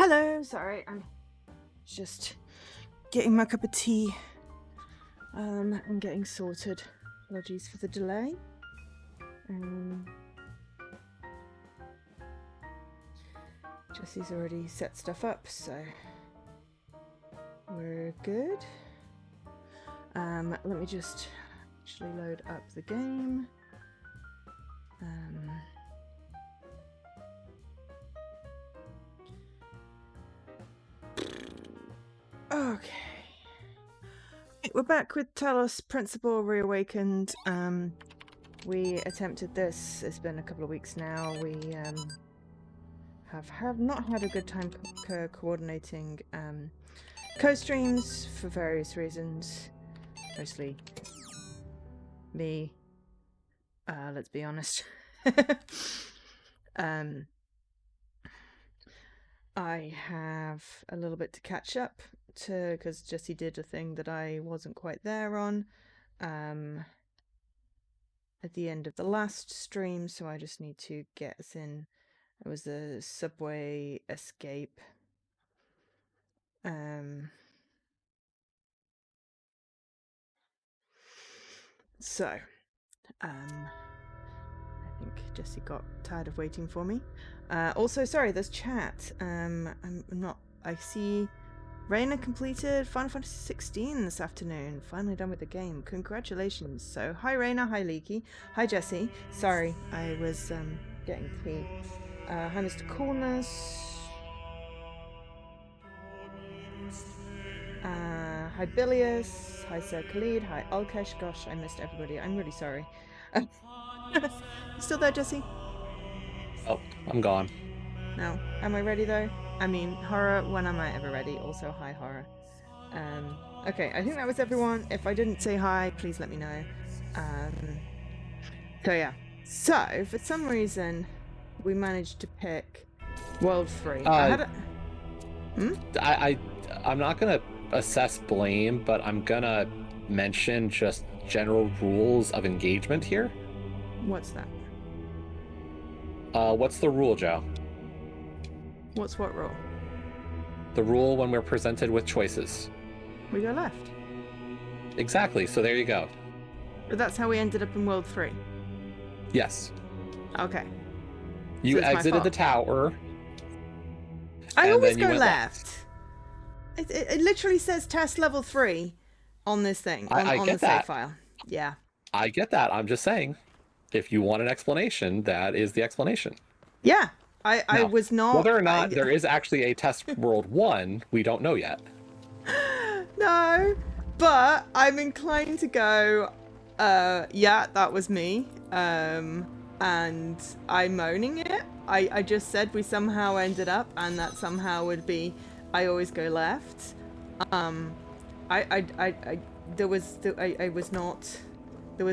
Hello, sorry, I'm just getting my cup of tea and getting sorted. Apologies for the delay. Jesse's already set stuff up, so we're good. Let me just actually load up the game. Okay. We're back with Talos Principle Reawakened. We attempted this. It's been a couple of weeks now. We have not had a good time coordinating co-streams for various reasons. Mostly me. Let's be honest. I have a little bit to catch up to because Jesse did a thing that I wasn't quite there on at the end of the last stream, so I just need to get us in. It was the subway escape. So I think Jesse got tired of waiting for me. Also, sorry, there's chat. I see Raina completed Final Fantasy 16 this afternoon. Finally done with the game. Congratulations. So, hi Raina, hi Leaky, hi Jesse. Sorry, I was getting tea. Hi Mr. Coolness. Hi Bilius. Hi Sir Khalid. Hi Alkesh. Gosh, I missed everybody. I'm really sorry. Still there, Jesse? Oh, I'm gone. No. Am I ready though? I mean, Horror, when am I ever ready? Also, hi Horror. Okay, I think that was everyone. If I didn't say hi, please let me know. So yeah. So, for some reason, we managed to pick World 3. I'm not gonna assess blame, but I'm gonna mention just general rules of engagement here. What's that? What's the rule, Joe? What's what rule? The rule when we're presented with choices. We go left. Exactly, so there you go. But that's how we ended up in World 3. Yes. Okay. You exited the tower. I always go left. It literally says test level 3 on this thing, on the save file. Yeah. I get that. I'm just saying, if you want an explanation, that is the explanation. Yeah. I was not... Whether or not there is actually a test world 1, we don't know yet. No, but I'm inclined to go, yeah, that was me. And I'm owning it. I just said we somehow ended up, and that somehow would be I always go left. There was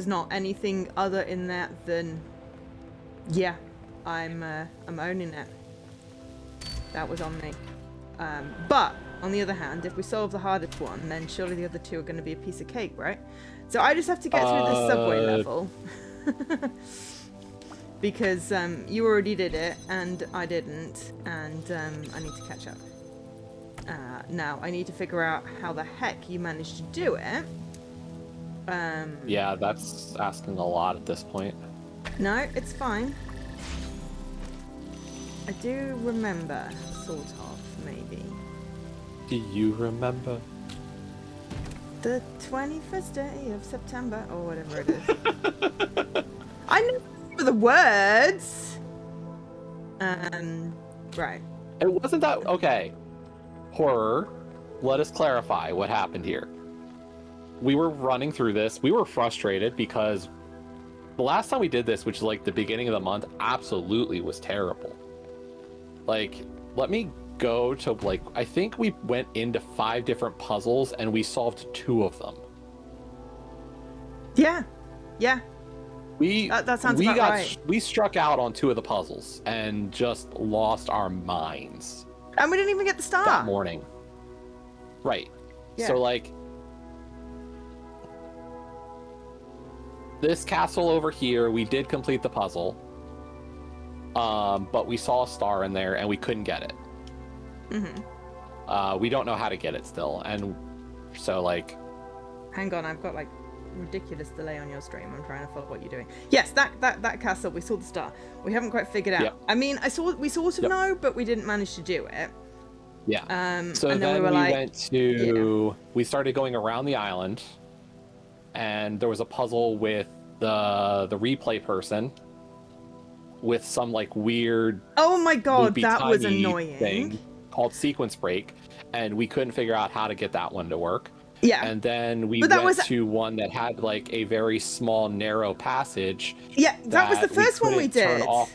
not anything other in that than, yeah, I'm owning it. That was on me. But on the other hand, if we solve the hardest one, then surely the other two are going to be a piece of cake, right? So I just have to get through this subway level. Because you already did it, and I didn't, and I need to catch up. Now, I need to figure out how the heck you managed to do it. Yeah, that's asking a lot at this point. No, it's fine. I do remember, sort of, maybe. Do you remember? The 21st day of September, or whatever it is. I know the words! Right. It wasn't that... Okay. Horror, let us clarify what happened here. We were running through this. We were frustrated because the last time we did this, which is like the beginning of the month, absolutely was terrible. Like, let me go to, like, I think we went into 5 different puzzles and we solved 2 of them. Yeah. Yeah. That sounds about right. We struck out on 2 of the puzzles and just lost our minds. And we didn't even get the star. That morning. Right. Yeah. So, like, this castle over here, we did complete the puzzle. But we saw a star in there and we couldn't get it. Mm-hmm. We don't know how to get it still, and so like. Hang on, I've got like ridiculous delay on your stream. I'm trying to follow what you're doing. Yes, that castle. We saw the star. We haven't quite figured out. Yep. I mean, we sort of Yep. know, but we didn't manage to do it. Yeah. So and then we were we like, went to. We started going around the island, and there was a puzzle with the replay person, with some like weird. Oh my god, loopy that was timey annoying. Thing called sequence break, and we couldn't figure out how to get that one to work. Yeah. And then we went to one that had like a very small, narrow passage. Yeah, that was the first one we did. Turn off.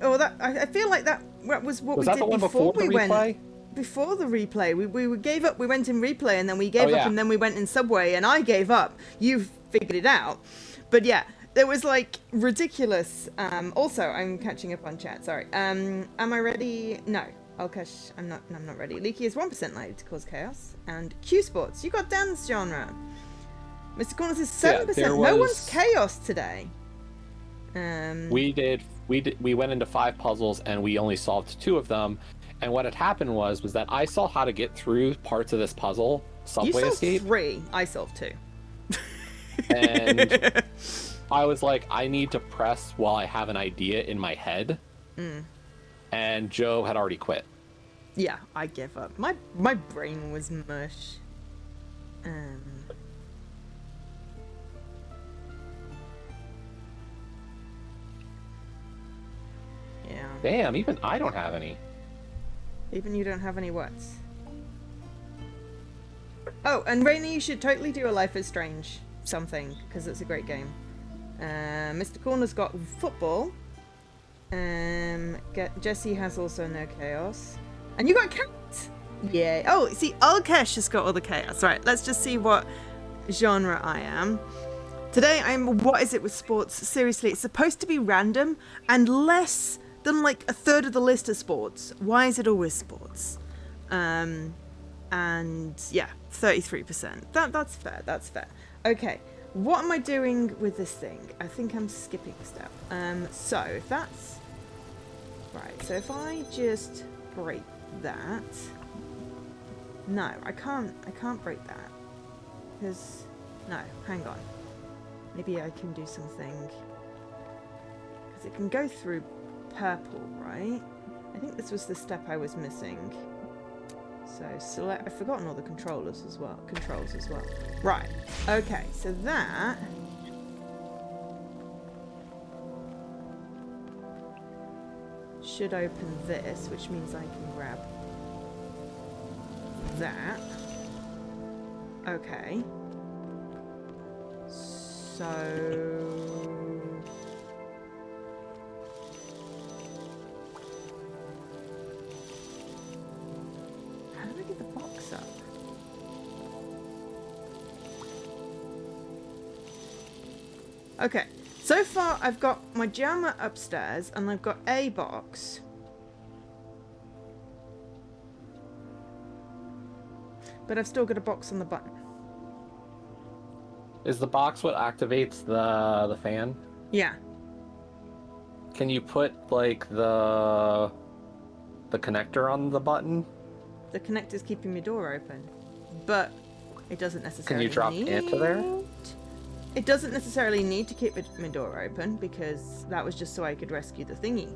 Oh, that I feel like that was what Was we that did the one before the we replay? went. Before the replay, we gave up. We went in replay, and then we gave up, yeah. and then we went in subway, and I gave up. You figured it out, but yeah, there was like ridiculous. Also, I'm catching up on chat. Sorry. Am I ready? No. Alkesh, I'm not ready. Leaky is 1% likely to cause chaos. And Q Sports, you got dance genre. Mr. Corners is 7%. No one's chaos today. We went into 5 puzzles and we only solved 2 of them. And what had happened was that I saw how to get through parts of this puzzle, subway escape. You solved 3. I solved 2. And I was like, I need to press while I have an idea in my head. And Joe had already quit. Yeah, I gave up. My brain was mush. Yeah. Damn, even I don't have any. Even you don't have any whats. Oh, and Rainy, you should totally do a Life is Strange something, because it's a great game. Mr. Corner's got football. Jesse has also no chaos. And you got cat! Yeah. Oh, see, Alkesh has got all the chaos. Right, let's just see what genre I am. Today I'm what is it with sports? Seriously, it's supposed to be random and less than like a third of the list of sports. Why is it always sports? And yeah, 33%. That's fair, that's fair. Okay. What am I doing with this thing? I think I'm skipping a step. So if that's right, so if I just break that, no, I can't break that because no, hang on. Maybe I can do something because it can go through purple, right? I think this was the step I was missing. So select. I've forgotten all the controls as well. Right. Okay. So that should open this, which means I can grab that. Okay. So how do I get the box up? Okay, so far I've got my jammer upstairs and I've got a box. But I've still got a box on the button. Is the box what activates the fan? Yeah. Can you put like the connector on the button? The connector's keeping my door open, but it doesn't necessarily. Can you drop into there? It doesn't necessarily need to keep my door open because that was just so I could rescue the thingy.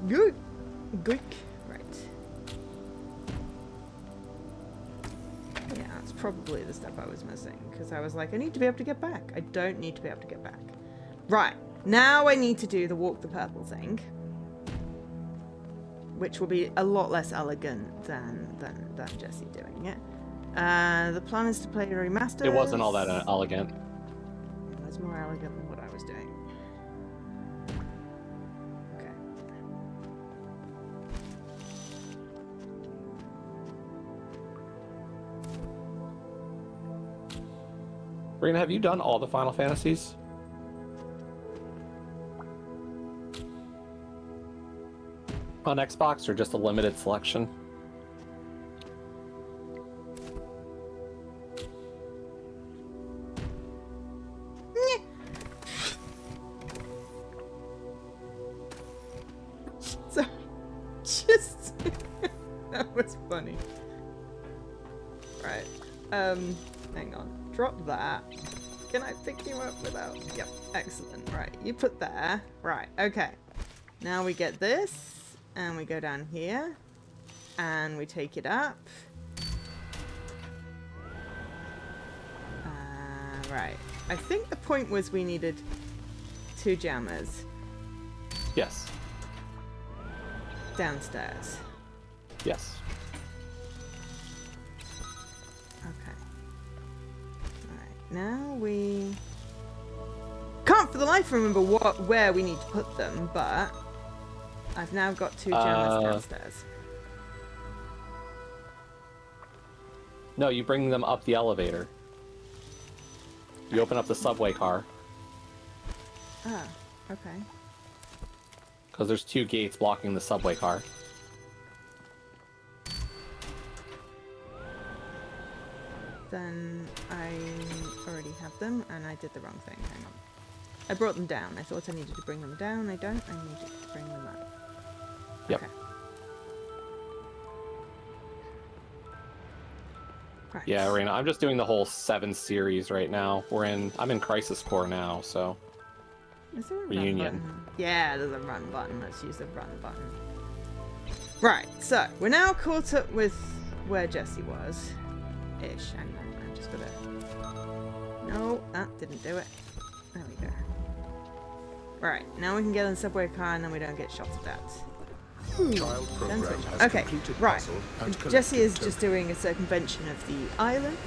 Good. Right. Yeah, that's probably the step I was missing because I was like, I need to be able to get back. I don't need to be able to get back. Right. Now I need to do the walk the purple thing, which will be a lot less elegant than Jesse doing it. The plan is to play remastered. It wasn't all that elegant. It was more elegant than what I was doing. Okay. Rena, have you done all the Final Fantasies? On Xbox or just a limited selection? So, just was funny. Right. Hang on. Drop that. Can I pick you up without... Yep. Excellent. Right. You put there. Right. Okay. Now we get this. And we go down here. And we take it up. Right. I think the point was we needed 2 jammers. Yes. Downstairs. Yes. Okay. Alright, now we... Can't for the life remember where we need to put them, but... I've now got 2 jammers downstairs. No, you bring them up the elevator. You open up the subway car. Ah, okay. Because there's 2 gates blocking the subway car. Then I already have them, and I did the wrong thing. Hang on. I brought them down. I thought I needed to bring them down. I don't. I needed to bring them up. Yep. Okay. Right. Yeah, Raina, I'm just doing the whole 7 series right now. I'm in Crisis Core now, so... Is there a Reunion. run button? Yeah, there's a run button. Let's use the run button. Right, so we're now caught up with where Jesse was. Ish. Hang on, I'm just gonna... No, that didn't do it. There we go. Right, now we can get in the subway car and then we don't get shot at that. Child program has Okay, completed right. puzzle and Jesse is collected just doing a circumvention of the island.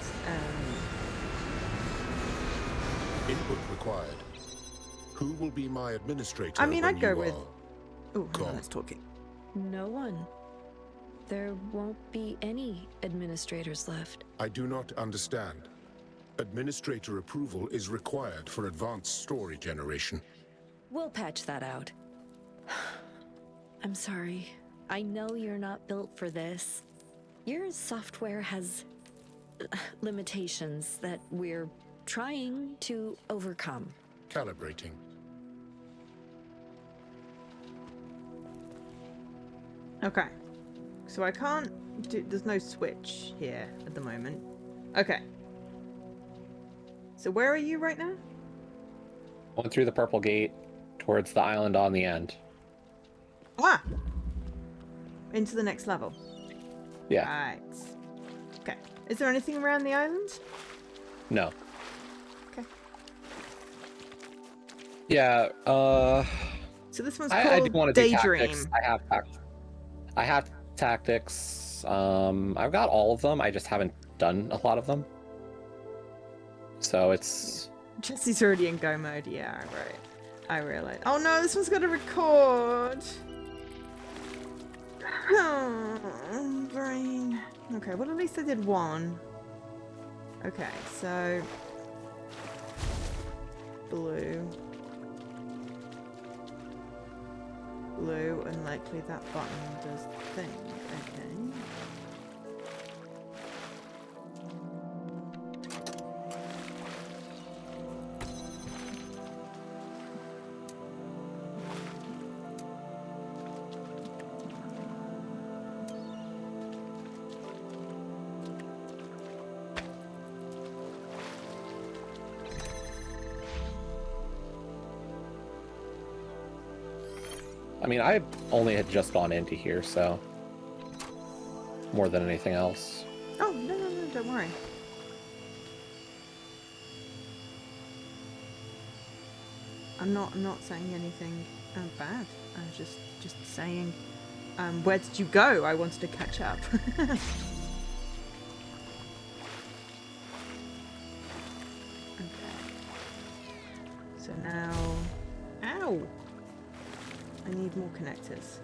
input required. Who will be my administrator? I mean, when I'd go you with... are Oh, hang on, gone? let's talking. No one. There won't be any administrators left. I do not understand. Administrator approval is required for advanced story generation. We'll patch that out. I'm sorry. I know you're not built for this. Your software has limitations that we're trying to overcome. Calibrating. Okay. So I can't do... There's no switch here at the moment. Okay. So where are you right now? Went through the purple gate towards the island on the end. Ah! Into the next level. Yeah. Right. Okay. Is there anything around the island? No. Okay. Yeah, So this one's I do called want to do Daydream. tactics. I have tactics. I've got all of them. I just haven't done a lot of them. So it's... Jesse's already in go mode. Yeah, right. I realize. Oh no, this one's got to record. Oh, brain. Okay, well at least I did one. Okay, so blue, and likely that button does the thing. Okay. I mean, I only had just gone into here, so... More than anything else. Oh, no, don't worry. I'm not saying anything bad. I was just saying, where did you go? I wanted to catch up. Okay. So now, ow! I need more connectors.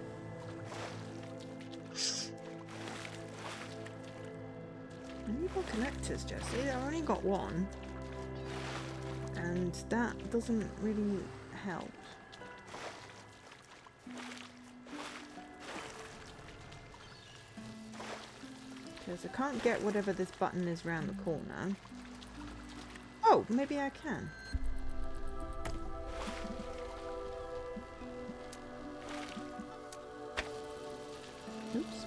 I need more connectors, Jesse. I only got one. And that doesn't really help. Because I can't get whatever this button is round the corner. Oh, maybe I can. Oops.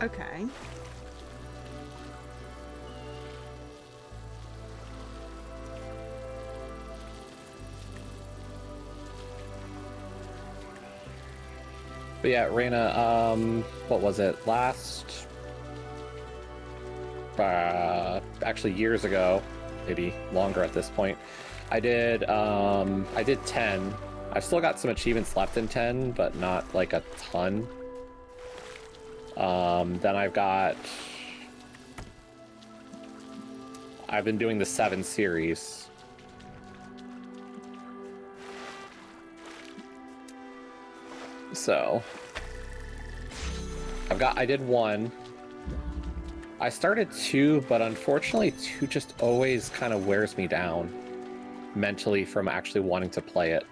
Okay. But yeah, Raina, what was it? Actually years ago, maybe longer at this point, I did 10. I've still got some achievements left in 10, but not like a ton. Then I've been doing the 7 series. So I did 1. I started 2, but unfortunately 2 just always kind of wears me down mentally from actually wanting to play it.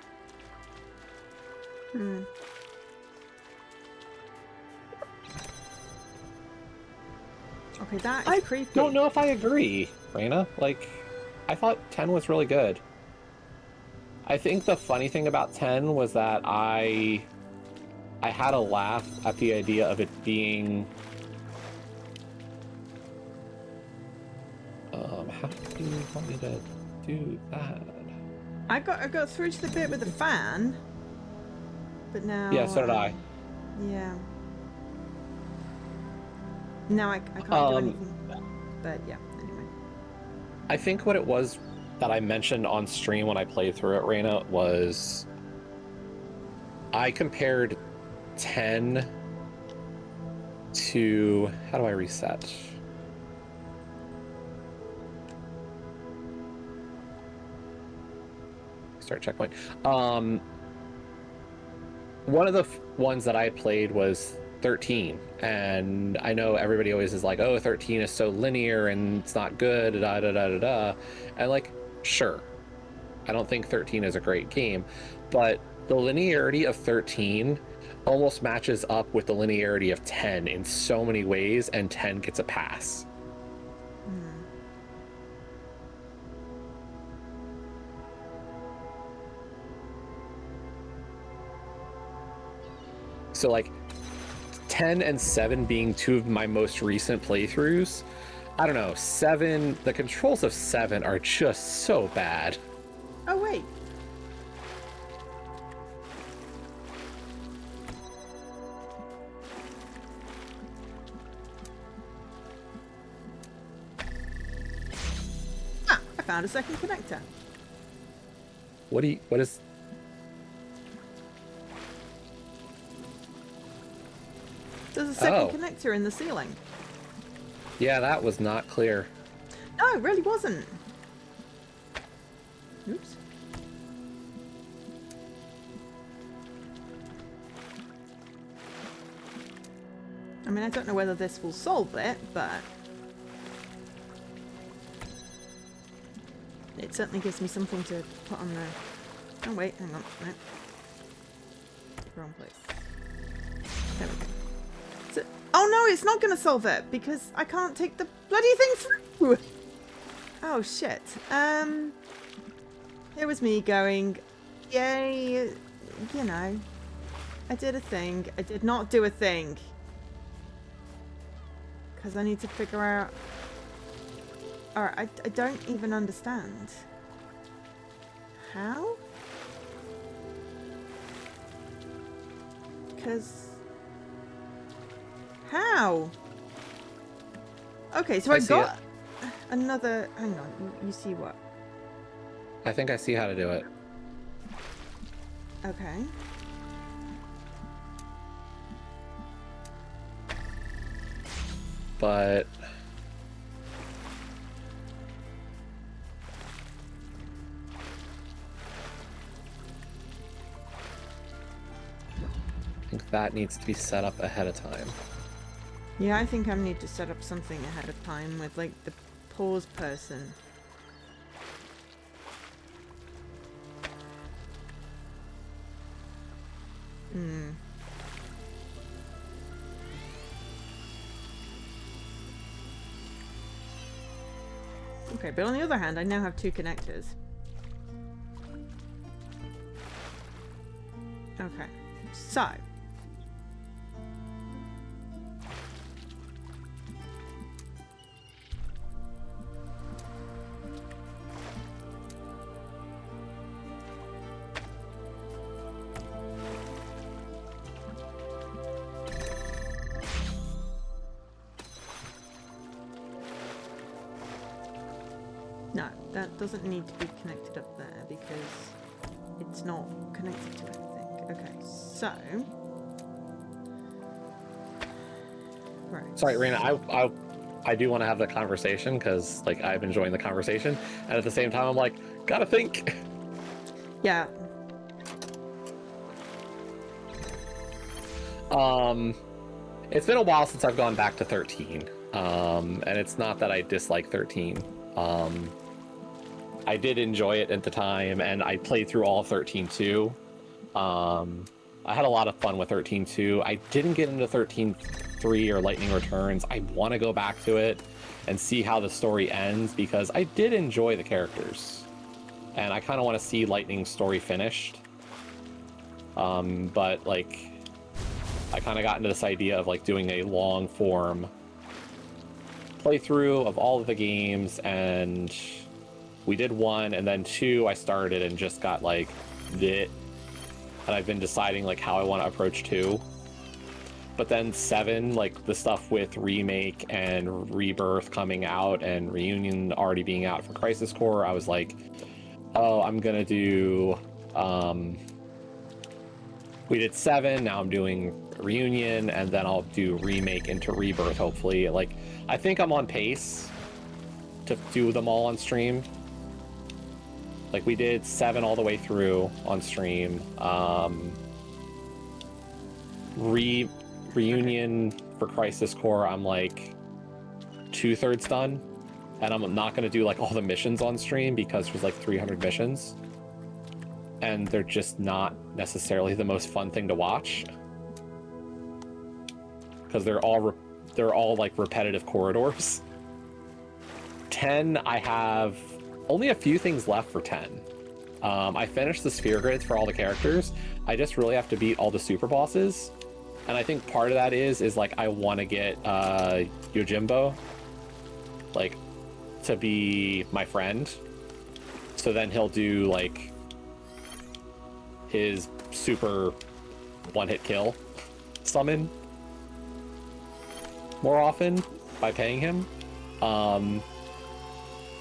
Hmm. Okay, that is creepy. I don't know if I agree, Raina. Like, I thought 10 was really good. I think the funny thing about 10 was that I had a laugh at the idea of it being... how do you want me to do that? I got through to the bit with the fan, but now... Yeah, so did I. Yeah. Now I can't do anything. But yeah, anyway. I think what it was that I mentioned on stream when I played through it, Raina, was I compared 10 to... How do I reset? Start checkpoint. One of the ones that I played was 13, and I know everybody always is like, oh, 13 is so linear and it's not good, da da da da da. And like, sure, I don't think 13 is a great game, but the linearity of 13 almost matches up with the linearity of 10 in so many ways, and 10 gets a pass. So like 10 and 7 being 2 of my most recent playthroughs, I don't know, 7, the controls of 7 are just so bad. Oh, wait. Ah, I found a second connector. What is... There's a second connector in the ceiling. Yeah, that was not clear. No, it really wasn't. Oops. I mean, I don't know whether this will solve it, but it certainly gives me something to put on the... Oh, wait, hang on. No. Wrong place. There we go. So... Oh, no, it's not going to solve it, because I can't take the bloody thing through. Oh, shit. Here was me going, yay, you know, I did a thing. I did not do a thing. Because I need to figure out... Alright, I don't even understand. How? Because... How? Okay, so I got another... Hang on, you see what? I think I see how to do it. Okay. But... I think that needs to be set up ahead of time. Yeah, I think I need to set up something ahead of time with, like, the pause person. Hmm. Okay, but on the other hand, I now have 2 connectors. Okay, so... that doesn't need to be connected up there because it's not connected to anything. Okay, so... Right. Sorry, Raina, I do want to have the conversation because, like, I'm enjoying the conversation, and at the same time, I'm like, gotta think. Yeah. It's been a while since I've gone back to 13, and it's not that I dislike 13. I did enjoy it at the time, and I played through all of 13 too. I had a lot of fun with 13 too. I didn't get into 13.3 or Lightning Returns. I want to go back to it and see how the story ends because I did enjoy the characters, and I kind of want to see Lightning's story finished. But like, I kind of got into this idea of like doing a long form playthrough of all of the games, and we did 1, and then 2 I started and just got like it, and I've been deciding like how I want to approach 2. But then 7, like the stuff with Remake and Rebirth coming out and Reunion already being out for Crisis Core, I was like, oh, I'm gonna do we did 7, now I'm doing Reunion, and then I'll do Remake into Rebirth, hopefully. Like, I think I'm on pace to do them all on stream. Like, we did 7 all the way through on stream. Reunion for Crisis Core, I'm like 2/3 done. And I'm not going to do like all the missions on stream because there's like 300 missions. And they're just not necessarily the most fun thing to watch. Because they're all like repetitive corridors. 10, I have only a few things left for 10. I finished the sphere grids for all the characters. I just really have to beat all the super bosses. And I think part of that is like I want to get Yojimbo like to be my friend. So then he'll do like his super one-hit kill summon more often by paying him. One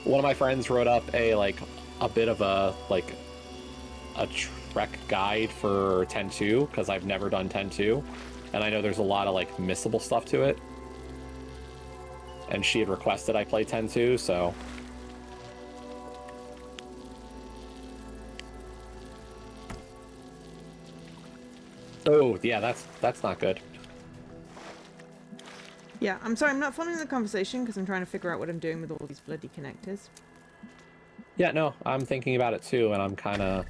of my friends wrote up a bit of a Trek guide for 10.2 because I've never done 10.2, and I know there's a lot of like missable stuff to it. And she had requested I play 10.2, so oh yeah, that's not good. Yeah, I'm sorry, I'm not following the conversation because I'm trying to figure out what I'm doing with all these bloody connectors. Yeah, no, I'm thinking about it too, and I'm kind of...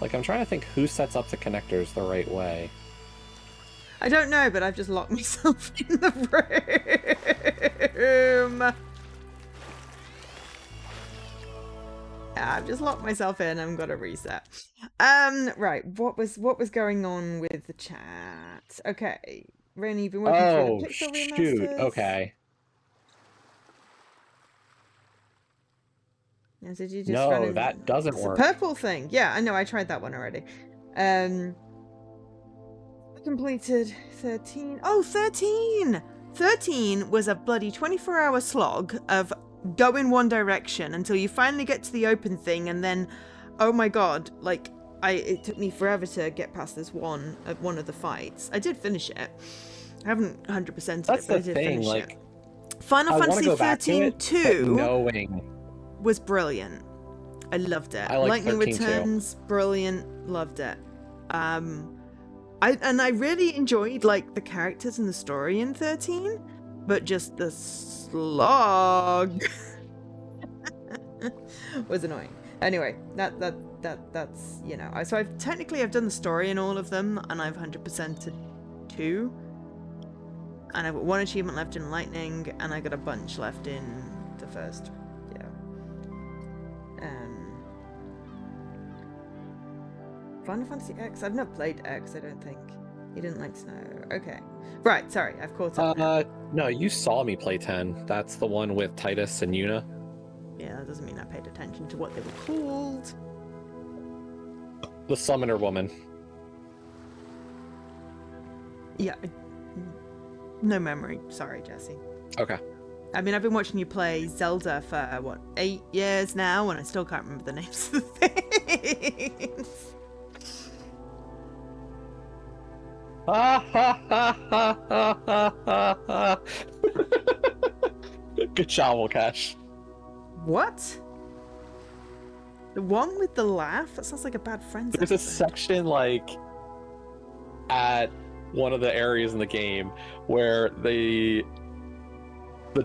like, I'm trying to think who sets up the connectors the right way. I don't know, but I've just locked myself in the room. Yeah, I've just locked myself in. I'm gonna reset. Right. What was going on with the chat? Okay, Rainy, you've been working through the pixel remasters. Shoot. Okay. Yeah, did you just No, that doesn't work. Purple thing. Yeah, I know. I tried that one already. I completed 13. Oh, 13! 13 was a bloody 24-hour slog of go in one direction until you finally get to the open thing, and then, oh my god, like, it took me forever to get past this one of the fights. I did finish it. I haven't 100%ed it, but I did finish it. Final Fantasy 13 2 was brilliant. I loved it. Lightning Returns, brilliant, loved it. I really enjoyed like the characters and the story in 13, but just the slog was annoying. Anyway, that's, you know, so I've done the story in all of them, and I've 100%ed 2, and I've got 1 achievement left in Lightning, and I got a bunch left in the first. Final Fantasy X? I've not played X, I don't think. You didn't like Snow. Okay. Right, sorry, I've caught up now. No, you saw me play 10. That's the one with Titus and Yuna. Yeah, that doesn't mean I paid attention to what they were called. The Summoner Woman. Yeah. No memory. Sorry, Jesse. Okay. I mean, I've been watching you play Zelda for, what, 8 years now, and I still can't remember the names of the things. Good job, Cash. What? The one with the laugh? That sounds like a Bad Friends There's a episode. section like at one of the areas in the game where the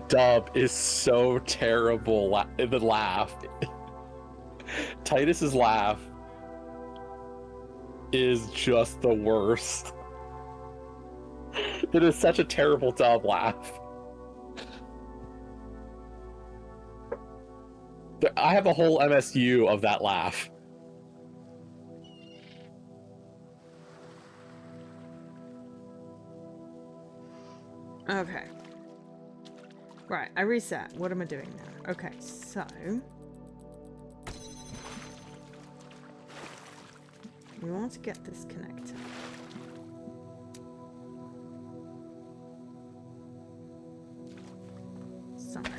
dub is so terrible. The laugh, Titus's laugh, is just the worst. It is such a terrible dub laugh. I have a whole MSU of that laugh. Okay. Right, I reset. What am I doing now? Okay, so... we want to get this connector. Somewhere.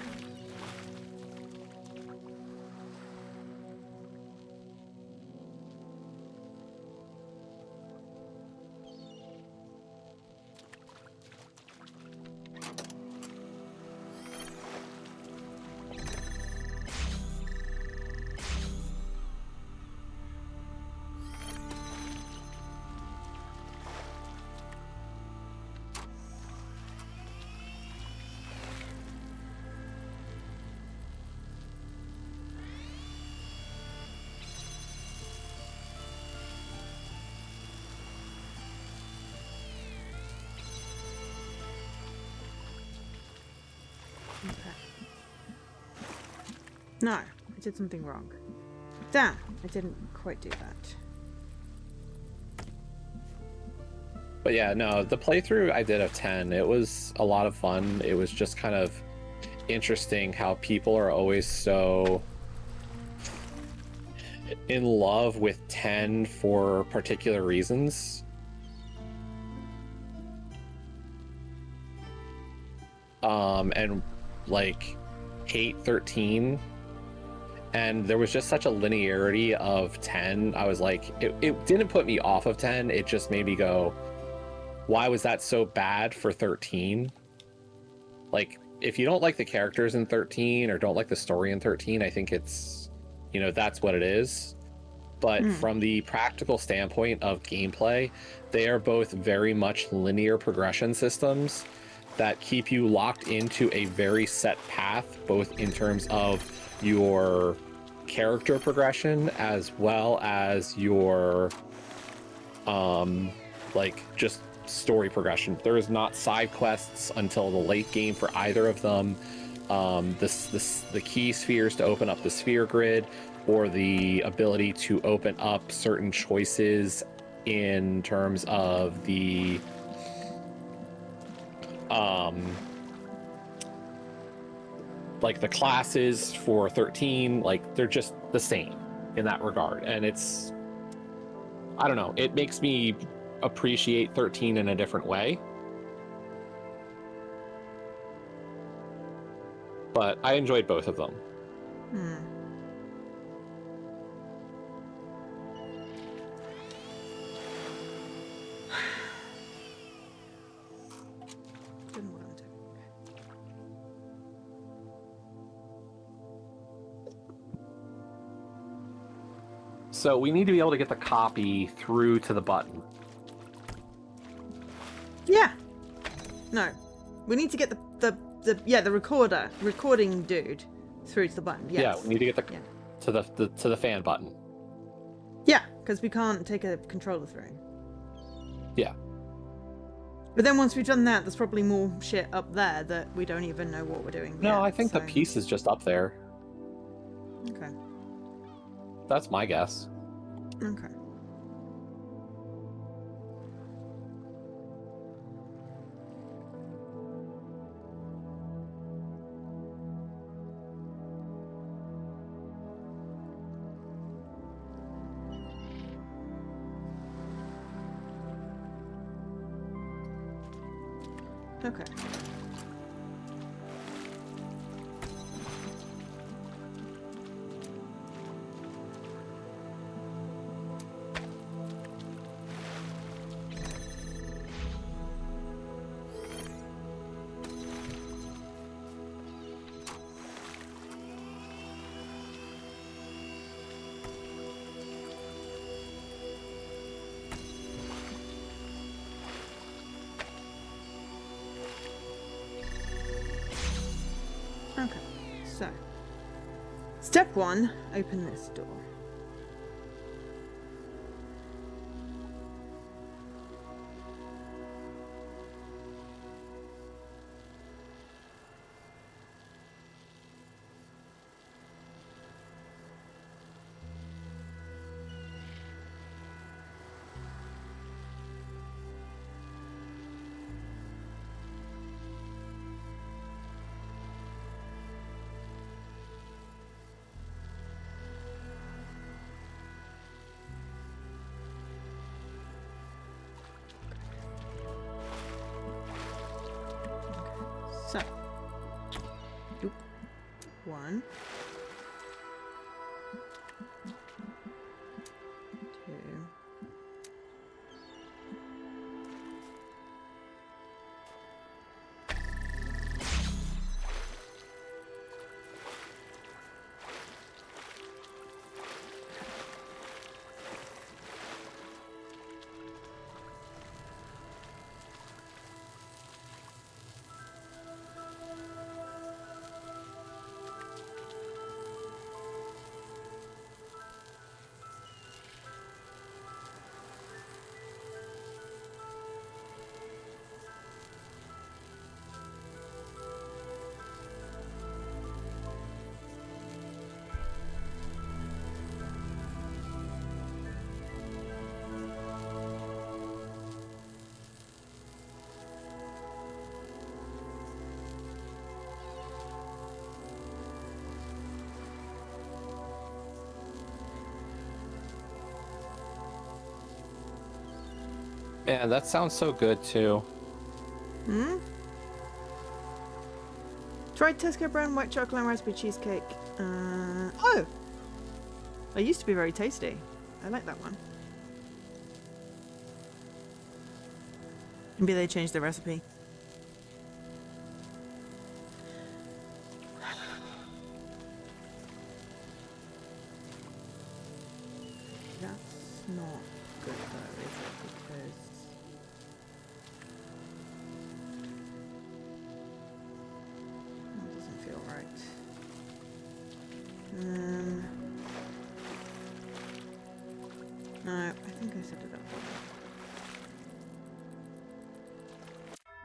Okay. No, I did something wrong. Damn, I didn't quite do that. But yeah, no, the playthrough I did of 10, it was a lot of fun. It was just kind of interesting how people are always so in love with 10 for particular reasons. And like hate 13. And there was just such a linearity of 10. I was like, it didn't put me off of 10. It just made me go, why was that so bad for 13? Like, if you don't like the characters in 13 or don't like the story in 13, I think it's, you know, that's what it is. But from the practical standpoint of gameplay, they are both very much linear progression systems that keep you locked into a very set path, both in terms of your character progression as well as your like just story progression. There is not side quests until the late game for either of them. The key spheres to open up the sphere grid, or the ability to open up certain choices in terms of the like the classes for 13, like they're just the same in that regard. And it's, I don't know, it makes me appreciate 13 in a different way. But I enjoyed both of them. Didn't want to. So we need to be able to get the copy through to the button. Yeah. No. We need to get the recording dude through to the button. Yes. Yeah, we need to get to the fan button. Yeah, because we can't take a controller through. Yeah. But then once we've done that, there's probably more shit up there that we don't even know what we're doing. No, yet, I think so... the piece is just up there. Okay. That's my guess. Okay. Okay. Okay, so step 1, open this door. So, oop, 1, 2, Man, that sounds so good too. Tried Tesco brand white chocolate and raspberry cheesecake. Oh! It used to be very tasty. I like that one. Maybe they changed the recipe. That's not good though, is it? Because that doesn't feel right. No, I think I set it up wrong.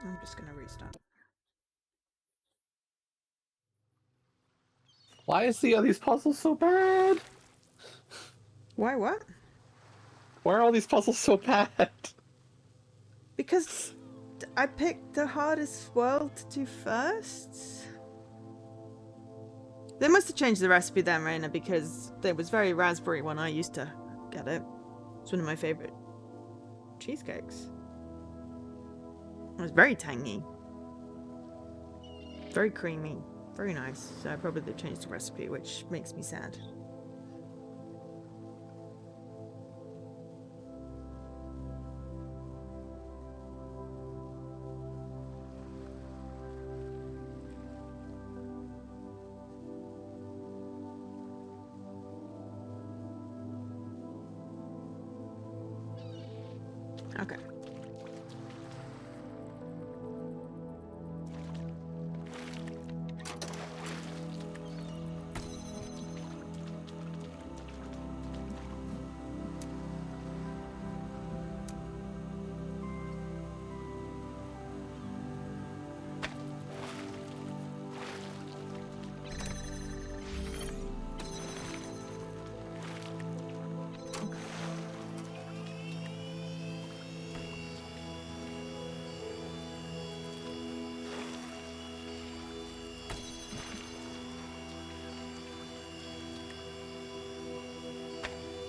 I'm just gonna restart. Why is these puzzles so bad? Why what? Why are all these puzzles so bad? Because I picked the hardest world to do first. They must have changed the recipe then, Raina, because it was very raspberry when I used to get it. It's one of my favorite cheesecakes. It was very tangy. Very creamy. Very nice. So probably they changed the recipe, which makes me sad. Okay.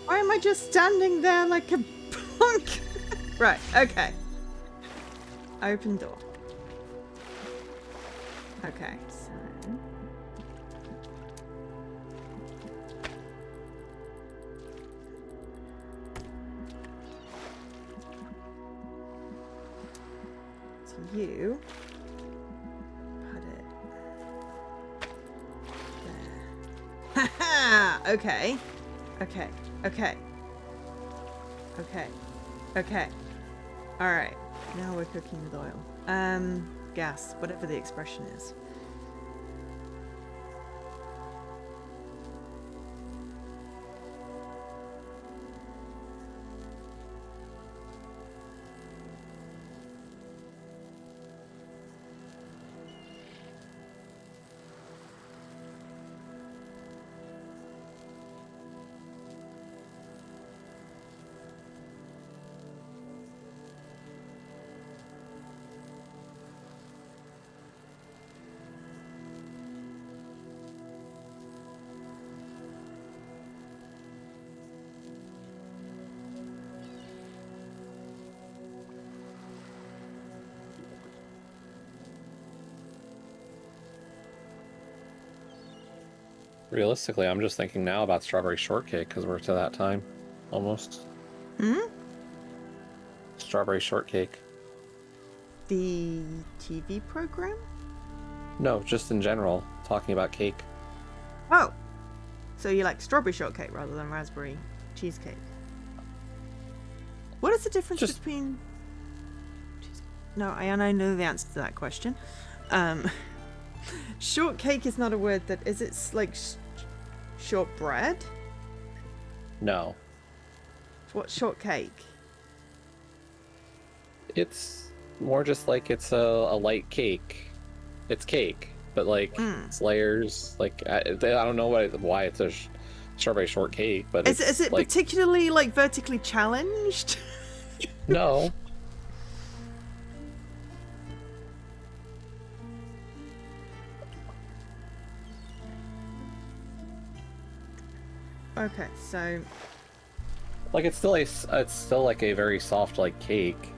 Why am I just standing there like a punk? Right, okay. Open door. Okay, so... to you... Put it... there. Ha-ha! Okay. Okay. Okay. Okay. Okay. Alright. Now we're cooking with oil. Gas. Whatever the expression is. Realistically, I'm just thinking now about strawberry shortcake because we're to that time, almost. Hmm? Strawberry shortcake. The TV program? No, just in general, talking about cake. Oh! So you like strawberry shortcake rather than raspberry cheesecake? What is the difference between... No, I know the answer to that question. Shortcake is not a word that... Is it like shortbread? No. What's shortcake? It's more just like it's a light cake. It's cake, but like it's layers. Like I don't know why it's a strawberry shortcake, but is it like, particularly like vertically challenged? No. Okay, so Like it's still like a very soft like cake.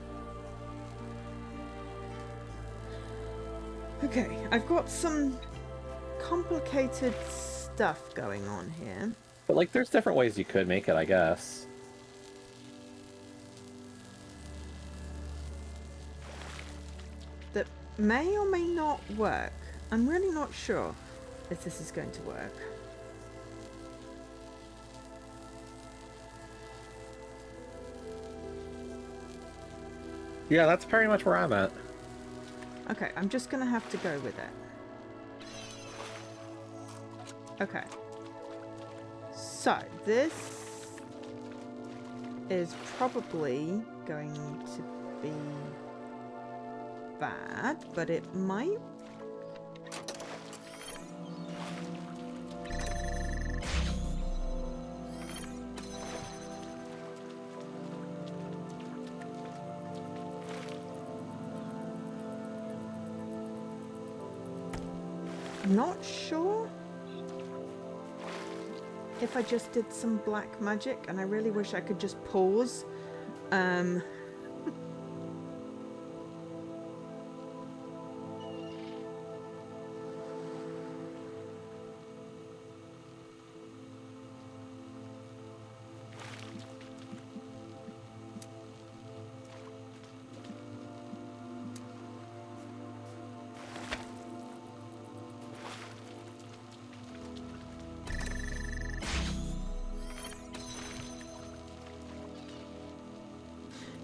okay, I've got some complicated stuff going on here. But like there's different ways you could make it, I guess. That may or may not work. I'm really not sure if this is going to work. Yeah, that's pretty much where I'm at. Okay, I'm just gonna have to go with it. Okay. So, this is probably going to be bad, but it might... I'm not sure if I just did some black magic, and I really wish I could just pause.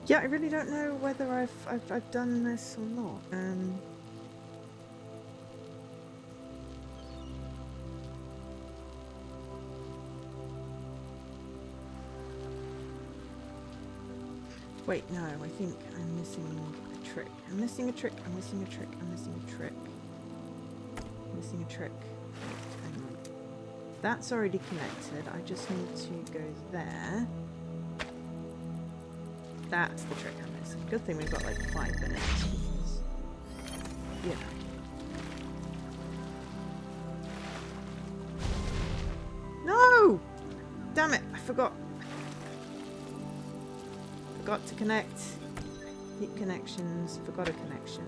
Yeah, I really don't know whether I've done this or not. Wait, no, I think I'm missing a trick. I'm missing a trick. I'm missing a trick. I'm missing a trick. I'm missing a trick. Wait, hang on. That's already connected. I just need to go there. That's the trick I'm missing. Good thing we've got like 5 minutes because, you know. No! Damn it, I forgot. Forgot to connect. Keep connections. Forgot a connection.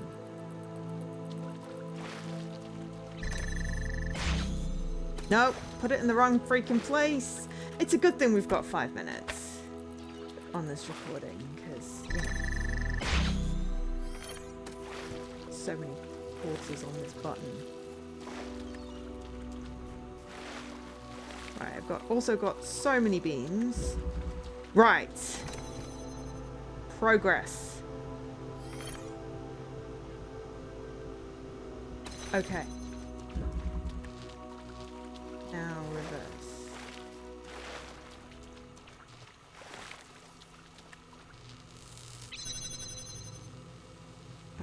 No, put it in the wrong freaking place. It's a good thing we've got 5 minutes on this recording, because, you know, so many horses on this button. Right, I've also got so many beans. Right. Progress. Okay. Now reverse.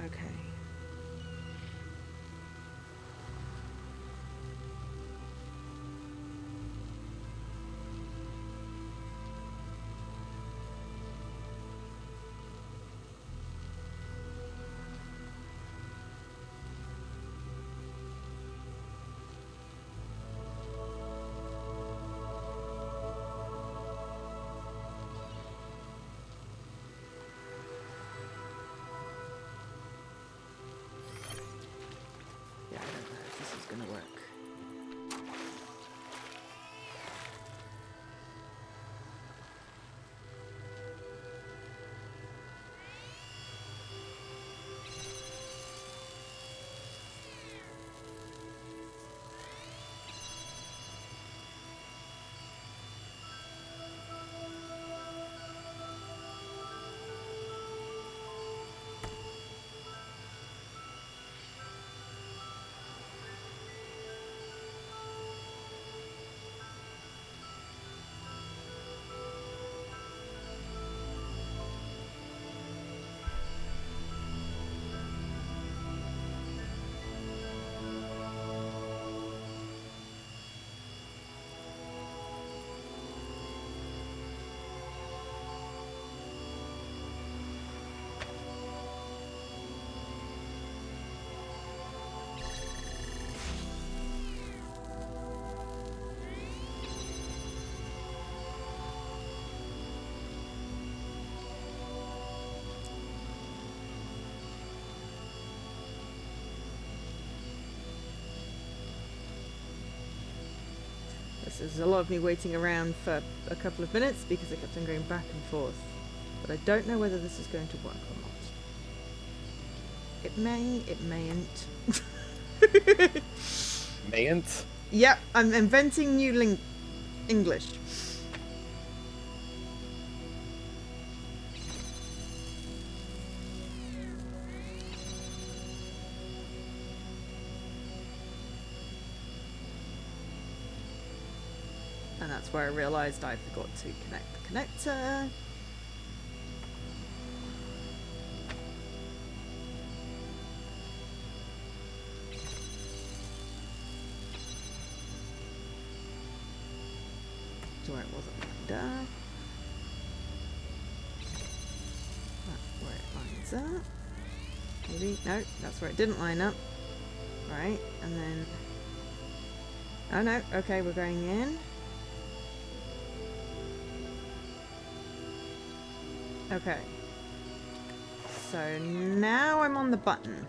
Okay. Yeah, I don't know if this is gonna work. This is a lot of me waiting around for a couple of minutes because I kept on going back and forth. But I don't know whether this is going to work or not. It may, it mayn't. Mayn't? Yep, I'm inventing new English. And that's where I realised I forgot to connect the connector. So where it wasn't lined up. That's where it lines up. Maybe. No, that's where it didn't line up. Right, and then... Oh no, okay, we're going in. Okay. So now I'm on the button.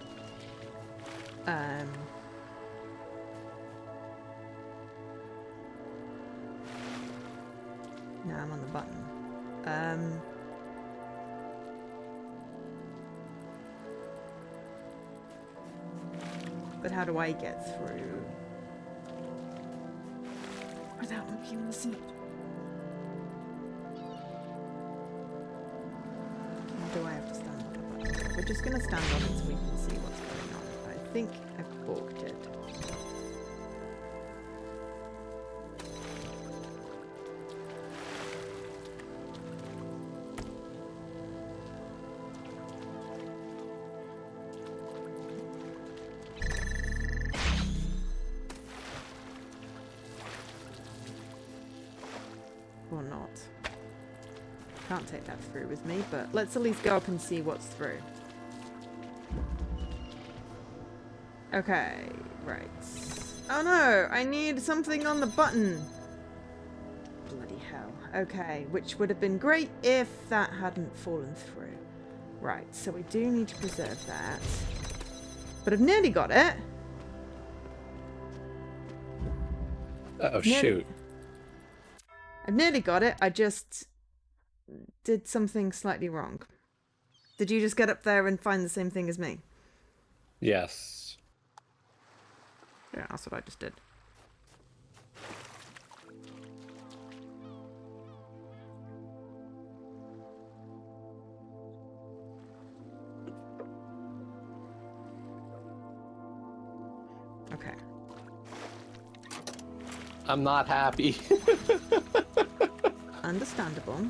Now I'm on the button. But how do I get through without looking the seat? Or do I have to stand on the button? We're just gonna stand on it so we can see what's going on. I think I've balked it. Or not. Can't take that through with me, but let's at least go up and see what's through. Okay, right. Oh no, I need something on the button. Bloody hell. Okay, which would have been great if that hadn't fallen through. Right, so we do need to preserve that. But I've nearly got it. Oh, shoot. I've nearly got it. I just did something slightly wrong. Did you just get up there and find the same thing as me? Yes. Yeah, that's what I just did. Okay. I'm not happy. Understandable.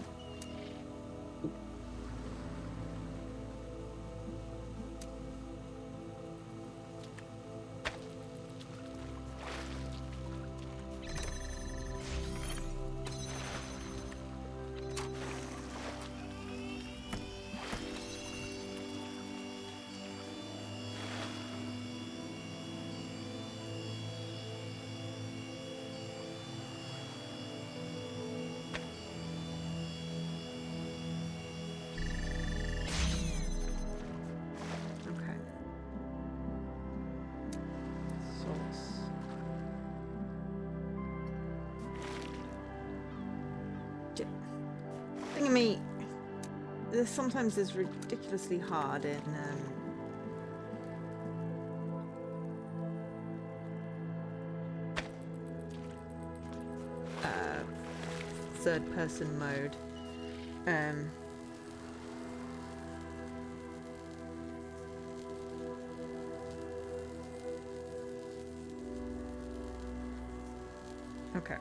Okay. Source. Thing of me, this sometimes is ridiculously hard in third-person mode. Okay.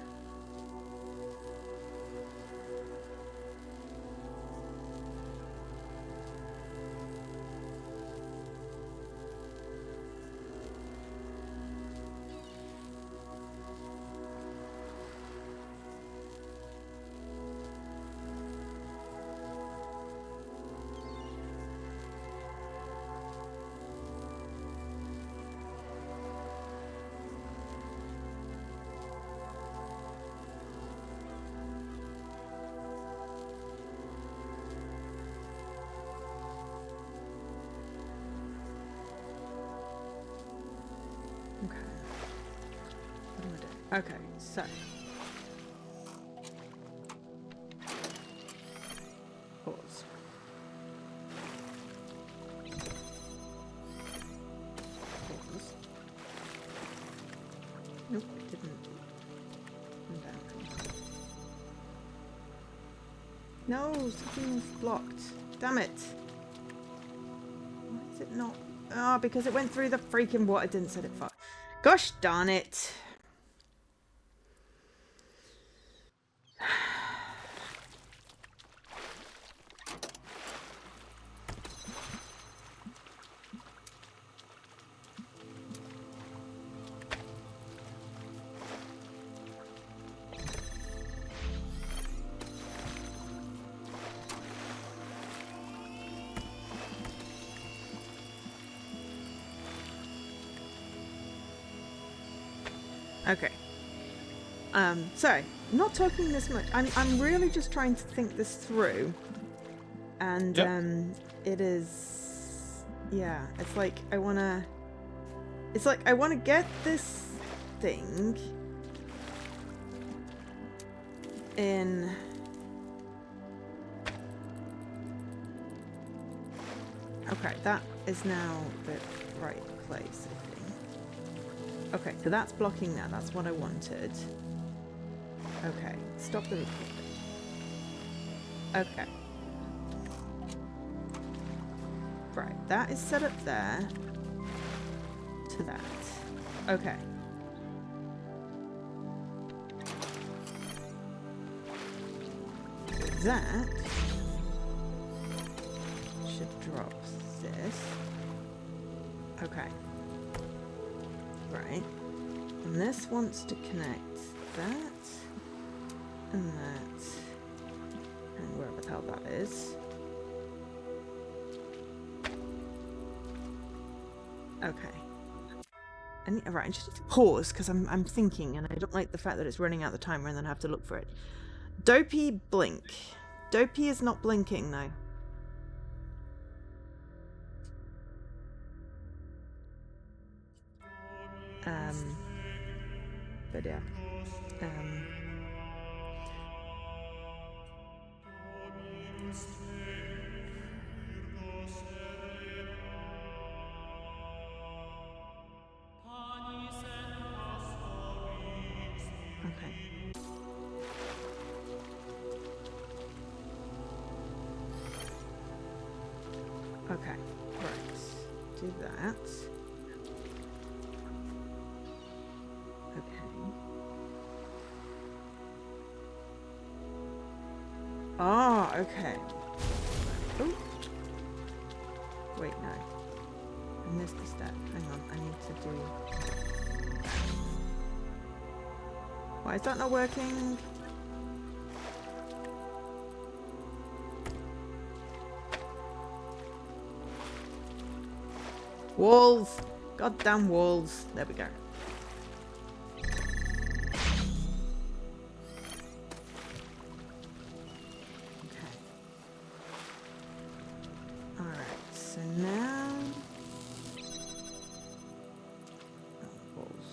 Okay. What am I doing? Okay, so. Pause. Pause. Nope, it didn't. Come down. No, something's blocked. Damn it. Why is it not? Ah, because it went through the freaking what I didn't set it for. Gosh darn it. Okay. Sorry, I'm not talking this much. I'm really just trying to think this through. And it is, yeah, it's like I wanna get this thing in okay, that is now the right place, I think. Okay, so that's blocking that. That's what I wanted. Okay, stop the recording. Okay. Right, that is set up there to that. Okay. So that should drop this. Okay. Right. And this wants to connect that and that and wherever the hell that is. Okay. And right, I just need to pause because I'm thinking and I don't like the fact that it's running out the timer and then I have to look for it. Dopey blink. Dopey is not blinking though. But yeah. Okay. Okay, right. Do that. Okay. Ah, okay. Oh. Wait, no. I missed a step. Hang on, I need to do... Why is that not working? Walls! Goddamn walls. There we go. Okay. Alright, so now... Oh, walls.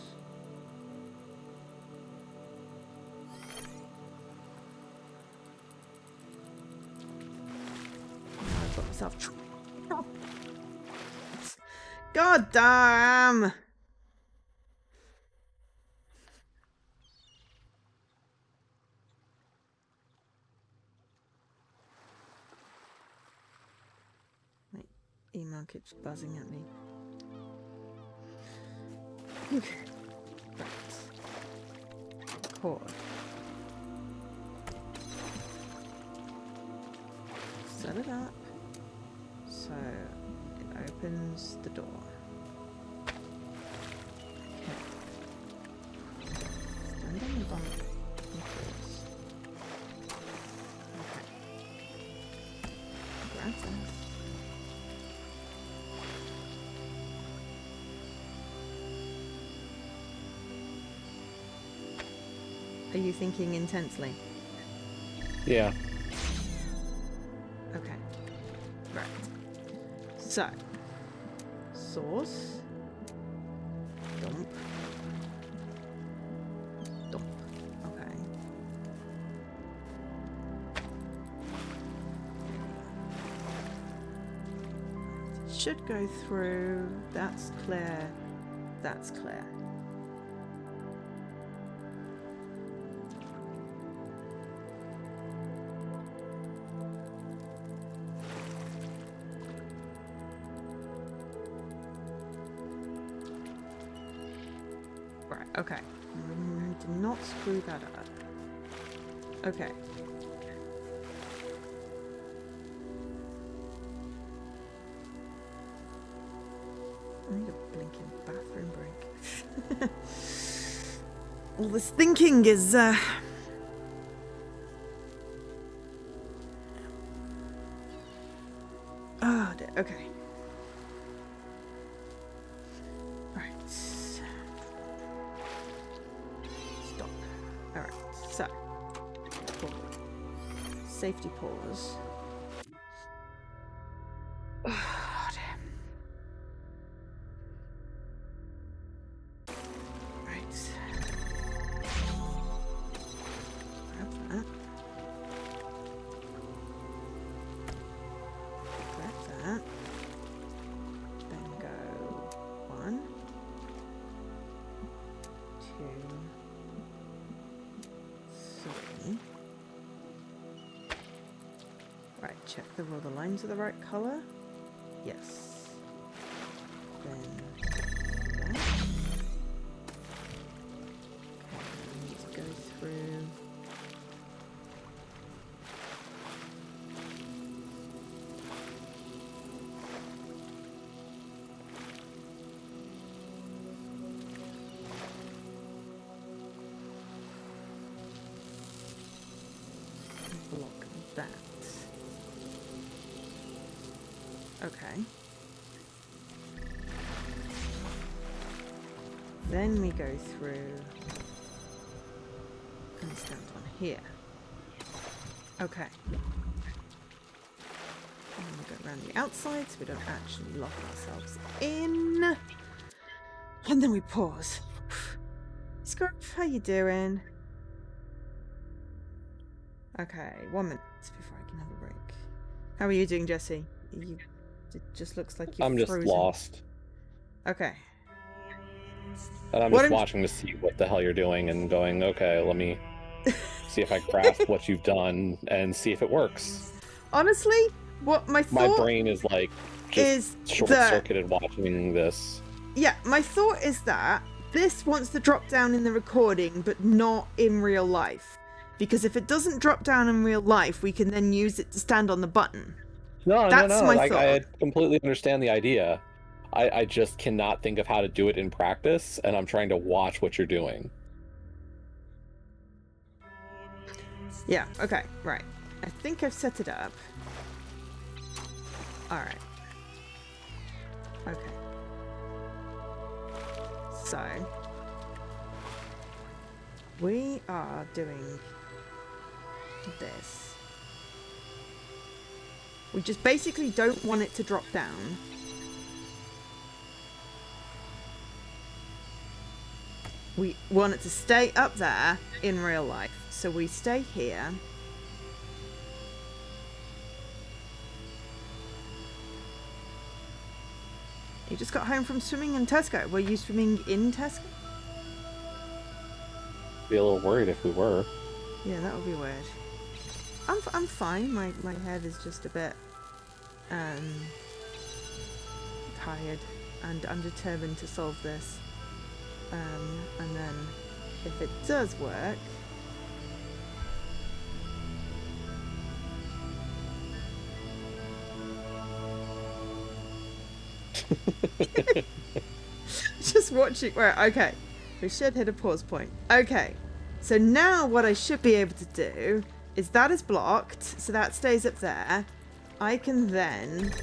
I've got myself trapped. God damn! My email keeps buzzing at me. Okay. Right. Cord. Set it up. So it opens the door. Okay. Stand on the bump and pause. Okay. Grab this. Are you thinking intensely? Yeah. Okay. Right. So, source, dump, dump. Okay. Should go through. That's clear. That's clear. Right, okay. Do not screw that up. Okay. I need a blinking bathroom break. All this thinking is, Oh, dear. Okay. Right. Stop. Alright, so. Pause. Safety pause. Oh, damn. Right. Grab that. Grab that. Then go 1, 2, 3. Right, check the lines are the right colour. Yes. Then that. Okay, let's go through. Block that. Okay. Then we go through and stand on here. Okay. And we go around the outside so we don't actually lock ourselves in. And then we pause. Scrub, how you doing? Okay, 1 minute before I can have a break. How are you doing, Jesse? It just looks like you're I'm just frozen. lost. Okay. And I'm What just I'm- watching to see what the hell you're doing and going, okay, let me see if I grasp what you've done and see if it works. Honestly, what my My thought brain is like is just short-circuited watching this. Yeah, my thought is that this wants to drop down in the recording, but not in real life. Because if it doesn't drop down in real life, we can then use it to stand on the button. No. My I thought. completely understand the idea. I just cannot think of how to do it in practice, and I'm trying to watch what you're doing. Yeah, okay, right. I think I've set it up. Alright. Okay. So, we are doing this. We just basically don't want it to drop down. We want it to stay up there in real life. So we stay here. You just got home from swimming in Tesco. Were you swimming in Tesco? Be a little worried if we were. Yeah, that would be weird. I'm fine. My head is just a bit tired, and I'm determined to solve this. And then if it does work, just watching. Right, okay. We should hit a pause point. Okay. So now what I should be able to do is that is blocked, so that stays up there. I can then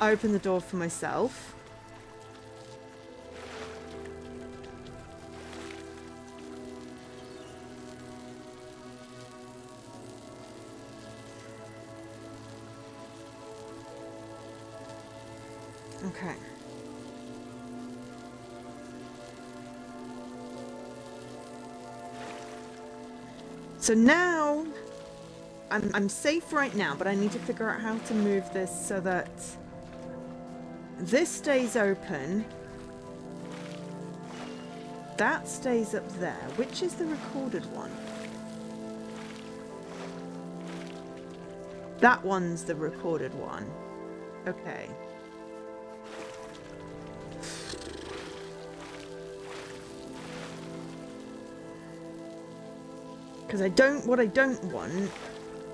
open the door for myself. Okay. So now I'm safe right now, but I need to figure out how to move this so that this stays open. That stays up there. Which is the recorded one? That one's the recorded one. Okay. Because what I don't want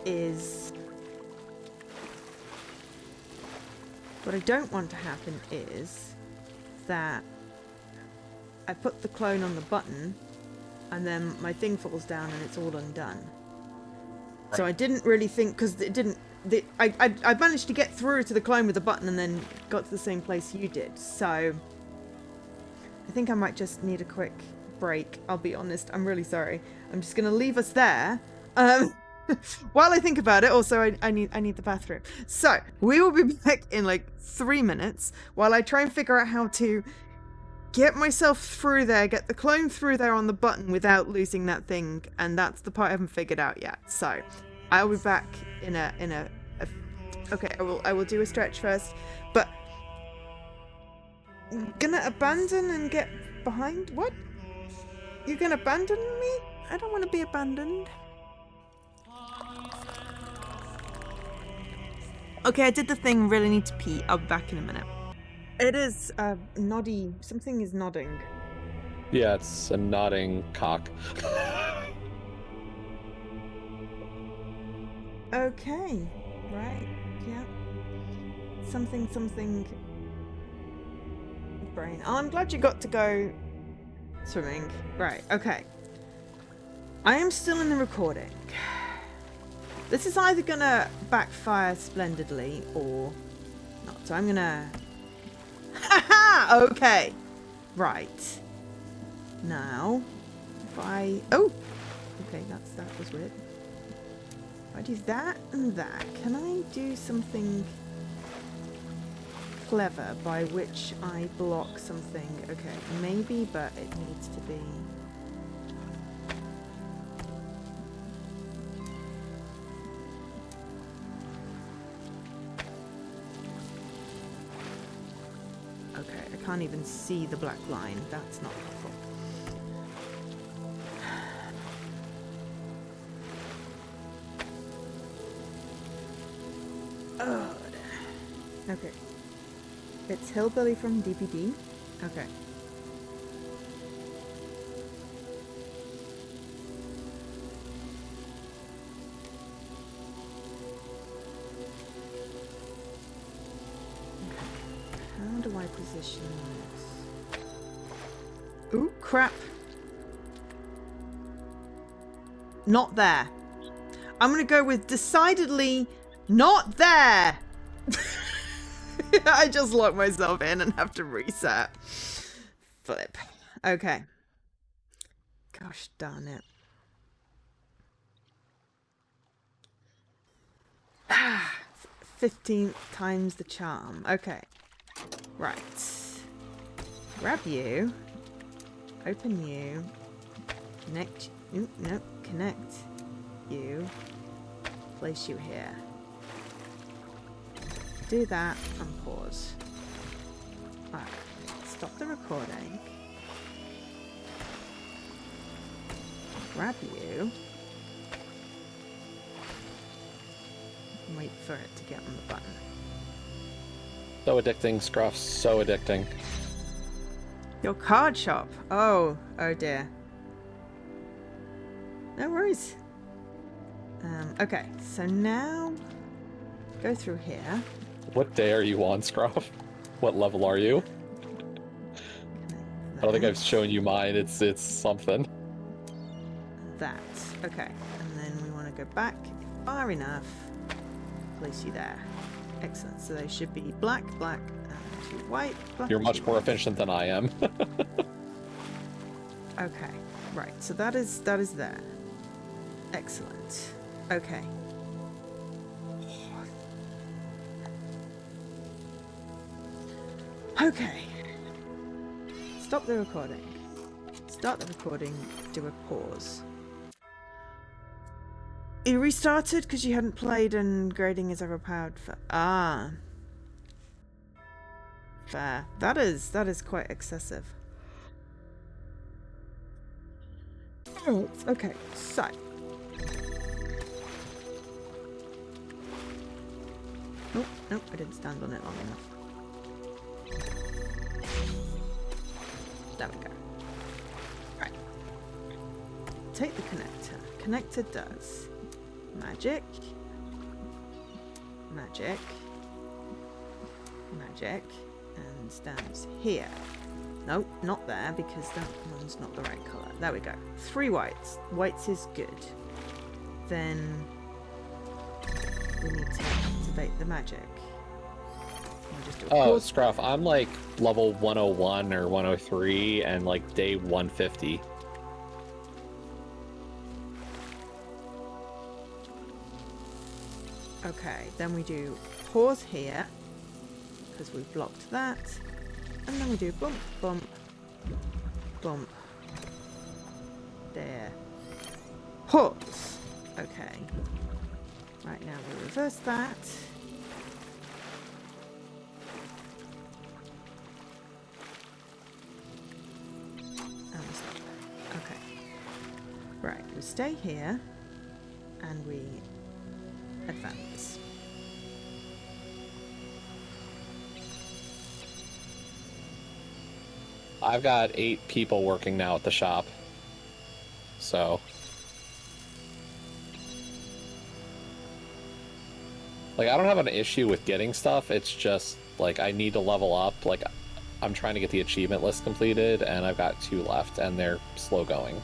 is... What I don't want to happen is that I put the clone on the button and then my thing falls down and it's all undone. Right. So I didn't really think, because it didn't... I managed to get through to the clone with the button and then got to the same place you did. So I think I might just need a quick break. I'll be honest. I'm really sorry. I'm just going to leave us there. While I think about it, also I need the bathroom. So we will be back in like 3 minutes while I try and figure out how to get myself through there, get the clone through there on the button without losing that thing, and that's the part I haven't figured out yet. So I'll be back in a okay, I will do a stretch first, but I'm gonna abandon and get behind. What? You're gonna abandon me? I don't want to be abandoned. Okay, I did the thing. Really need to pee. I'll be back in a minute. It is noddy. Something is nodding. Yeah, it's a nodding cock. Okay. Right. Yeah. Something. Brain. Oh, I'm glad you got to go swimming. Right. Okay. I am still in the recording. This is either gonna backfire splendidly or not. So I'm gonna... Haha! Okay. Right. Now, if I... Oh! Okay, that was weird. If I do that and that, can I do something clever by which I block something? Okay, maybe, but it needs to be... Okay, I can't even see the black line. That's not helpful. Oh, okay. It's Hillbilly from DPD. Okay. How do I position this? Ooh, crap. Not there. I'm gonna go with decidedly not there. I just locked myself in and have to reset. Flip. Okay. Gosh darn it. 15 times the charm. Okay. Right. Grab you. Open you. Connect. Ooh, no. Connect you. Place you here. Do that and pause. Alright. Stop the recording. Grab you. And wait for it to get on the button. So addicting, Scruff. So addicting. Your card shop. Oh dear. No worries. Okay, so now go through here. What day are you on, Scruff? What level are you? I don't think I've shown you mine. It's something. That. Okay, and then we want to go back far enough. Place you there. Excellent. So they should be black, black, and 2 white. Black, You're much more white. efficient than I am. Okay, right. So that is there. Excellent. Okay. Okay. Stop the recording. Start the recording. Do a pause. You restarted because you hadn't played and grading is overpowered for... Ah. Fair. That is quite excessive. Oh, okay, so... Oh, no, I didn't stand on it long enough. There we go. Right. Take the connector. Connector does magic, magic, magic, and stands here. Nope, not there because that one's not the right colour. There we go. 3 whites. Whites is good. Then we need to activate the magic. We'll just do a pause. Scruff, I'm like level 101 or 103 and like day 150. Okay, then we do pause here because we've blocked that. And then we do bump, bump, bump. There. Pause. Okay. Right, now we reverse that. And we stop. Okay. Right, we stay here. And we advance. I've got 8 people working now at the shop. So... like, I don't have an issue with getting stuff, it's just, like, I need to level up. Like, I'm trying to get the achievement list completed, and I've got 2 left, and they're slow going.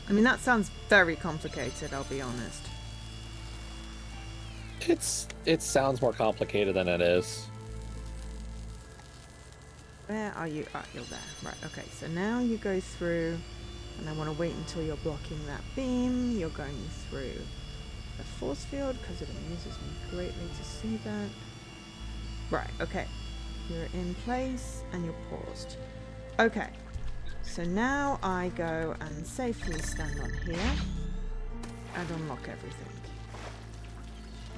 I mean, that sounds very complicated, I'll be honest. It sounds more complicated than it is. Where are you? Ah, you're there. Right, okay. So now you go through, and I want to wait until you're blocking that beam. You're going through the force field, because it amuses me greatly to see that. Right, okay. You're in place, and you're paused. Okay. So now I go and safely stand on here and unlock everything.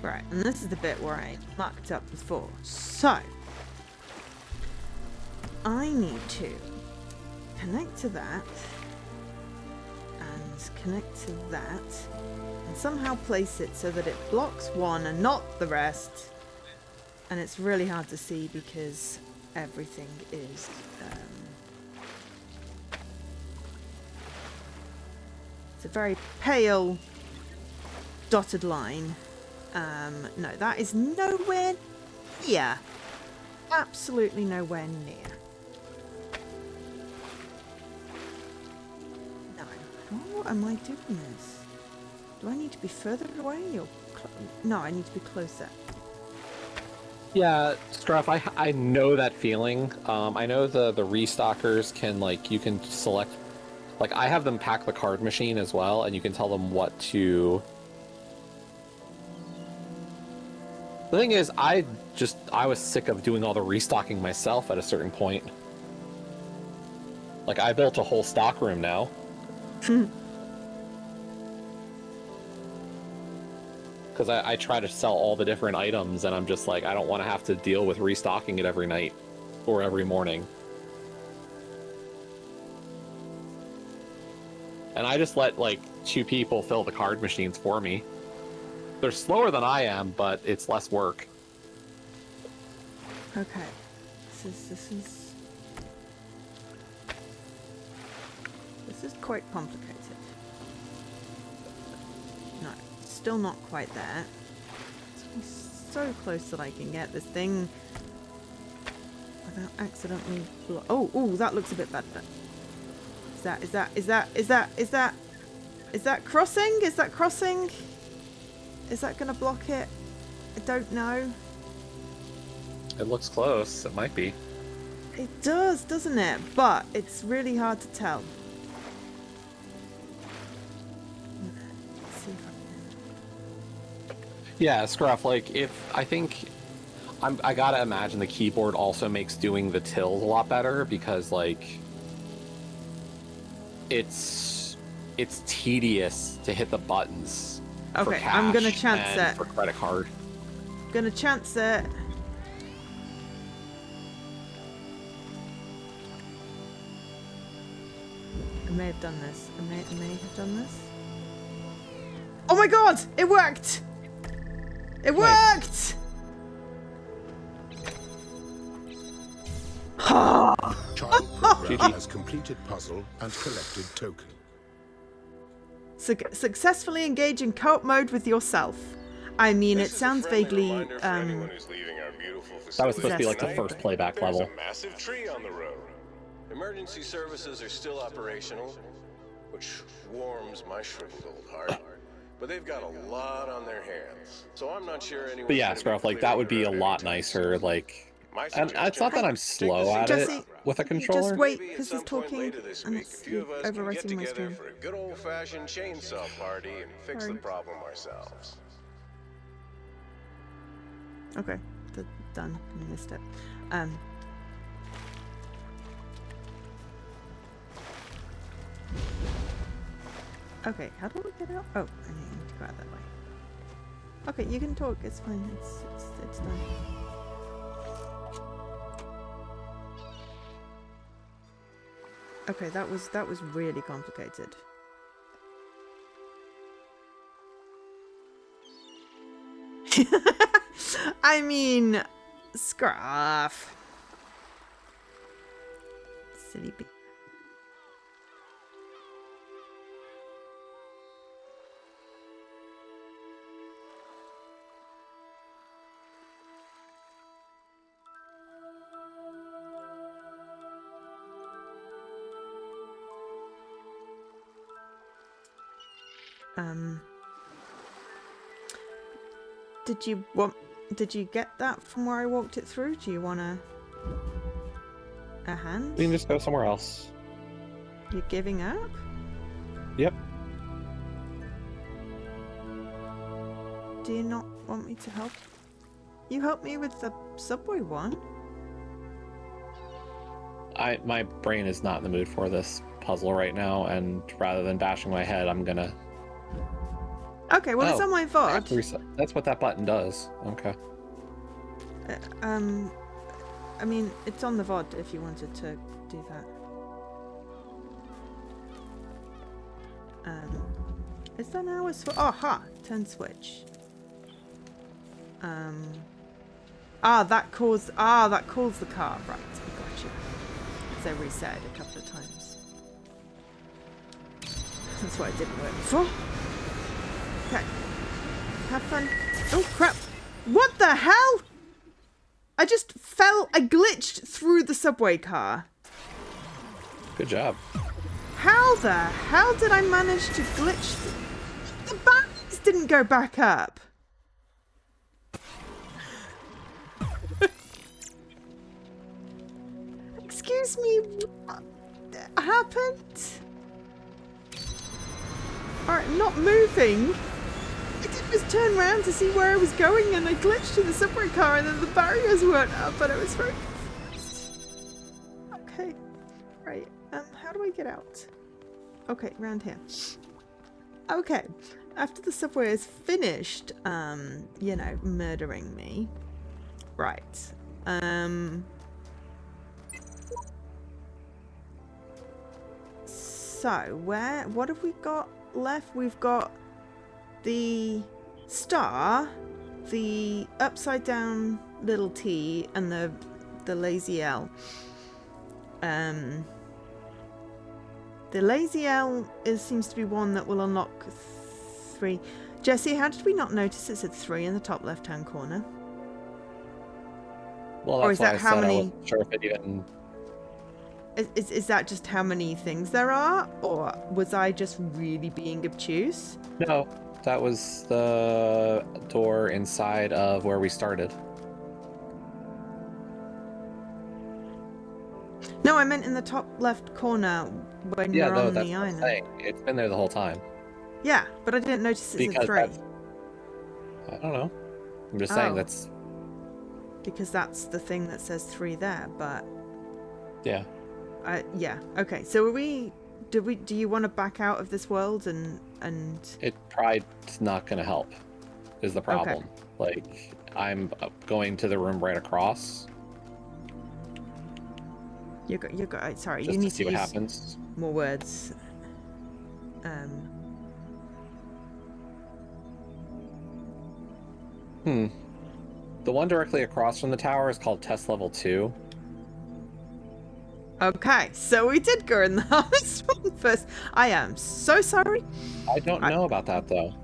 Right, and this is the bit where I mucked up before. So, I need to connect to that and connect to that and somehow place it so that it blocks one and not the rest. And it's really hard to see because everything is it's a very pale dotted line. No, that is nowhere near. Absolutely nowhere near. No. How am I doing this? Do I need to be further away or no, I need to be closer. Yeah, Scruff, I know that feeling. I know the restockers can, like, you can select, like, I have them pack the card machine as well, and you can tell them what to... The thing is, I was sick of doing all the restocking myself at a certain point. Like, I built a whole stock room now. Because I try to sell all the different items, and I'm just like, I don't want to have to deal with restocking it every night or every morning. And I just let, like, 2 people fill the card machines for me. They're slower than I am, but it's less work. Okay. This is quite complicated. No, still not quite there. It's so close that I can get this thing without accidentally oh, that looks a bit better. Is that crossing? Is that crossing? Is that gonna block it? I don't know. It looks close. It might be. It does, doesn't it? But it's really hard to tell. Let's see if I can... Yeah, Scruff, like, I gotta imagine the keyboard also makes doing the tills a lot better, because, like, it's tedious to hit the buttons. Okay, for cash I'm gonna chance and it. for credit card. Gonna chance it. I may have done this. I may have done this. Oh my god! It worked! It worked! Child program has completed puzzle and collected token. Successfully engage in co-op mode with yourself. I mean, it sounds vaguely That was supposed to be like the first playback level. There's a massive tree on the road. Emergency services are still operational, which warms my shriveled old heart. But they've got a lot on their hands, so I'm not sure anyone. But yeah, Scruff, like, that would be a lot nicer, like... And it's not that I'm slow at Jesse, it with a controller. Just wait, because he's talking and it's overwriting my screen. For a good old-fashioned chainsaw party and fix the problem ourselves. Okay, done. I missed it. Okay, how do we get out? Oh, I need to go out that way. Okay, you can talk. It's fine. It's done. Okay, that was really complicated. I mean, Scruff. Silly bee. Did you get that from where I walked it through? Do you want a hand? We can just go somewhere else. You're giving up? Yep. Do you not want me to help? You helped me with the subway one. My brain is not in the mood for this puzzle right now, and rather than bashing my head, I'm gonna. Okay, well, it's on my I have to VOD. reset. That's what that button does. Okay. I mean, it's on the VOD if you wanted to do that. Is there now a switch? Oh, ha! Turn switch. That calls the car. Right, I got you. So reset it a couple of times. That's why it didn't work before. Okay. Have fun. Oh, crap. What the hell? I glitched through the subway car. Good job. How the hell did I manage to glitch? The batteries didn't go back up. Excuse me, what happened? Alright, I'm not moving. I did was turn around to see where I was going and I glitched in the subway car and then the barriers weren't up and I was very confused. Okay, right, how do I get out? Okay, round here. Okay, after the subway is finished, you know, murdering me. Right, so, what have we got left? We've got the star, the upside down little T, and the lazy L. The lazy L seems to be one that will unlock 3. Jesse, how did we not notice it said 3 in the top left-hand corner? Well, Or that's is why that I how said I many? wasn't sure if it even. Is that just how many things there are, or was I just really being obtuse? No, that was the door inside of where we started. No, I meant in the top left corner when Yeah, you're no, on that's the what I'm island. saying. It's been there the whole time. Yeah, but I didn't notice it said Because 3. I don't know. I'm just saying Oh. that's. Because that's the thing that says 3 there, but Yeah. yeah. Okay, so do you want to back out of this world and It probably not going to help, is the problem. Like, I'm going to the room right across you got sorry, just you to need see to what use happens. more words. The one directly across from the tower is called Test Level 2. Okay, so we did go in the hardest one first. I am so sorry. I don't know about that, though. I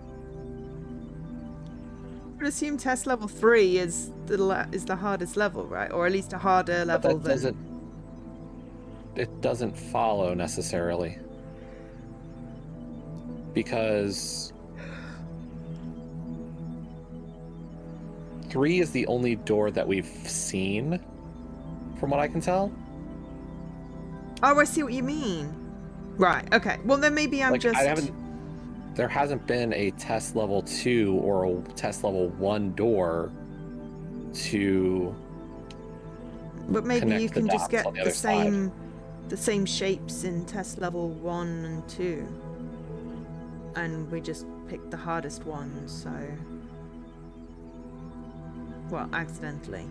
would assume test level 3 is the hardest level, right? Or at least a harder But level that than... doesn't... It doesn't follow, necessarily. Because... 3 is the only door that we've seen, from what I can tell. Oh, I see what you mean. Right, okay. Well, then maybe I'm Like, just... There hasn't been a test level 2 or a test level 1 door to... But maybe connect you the can just dots get on the the other side. same shapes in test level 1 and 2. And we just picked the hardest one, so... Well, accidentally.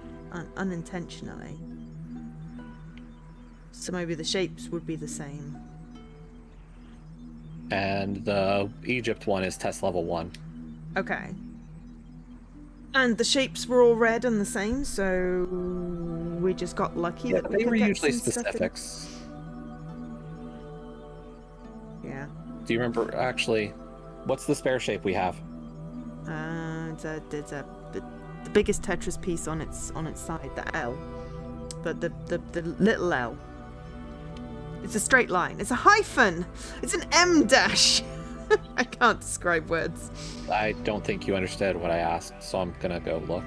Unintentionally. So maybe the shapes would be the same. And the Egypt one is test level 1. Okay. And the shapes were all red and the same, so we just got lucky that we they could were get usually some stuff in. specifics. Yeah. Do you remember, actually, what's the spare shape we have? It's the biggest Tetris piece on its side, the L. The little L. It's a straight line. It's a hyphen. It's an M dash. I can't describe words. I don't think you understood what I asked, so I'm gonna go look.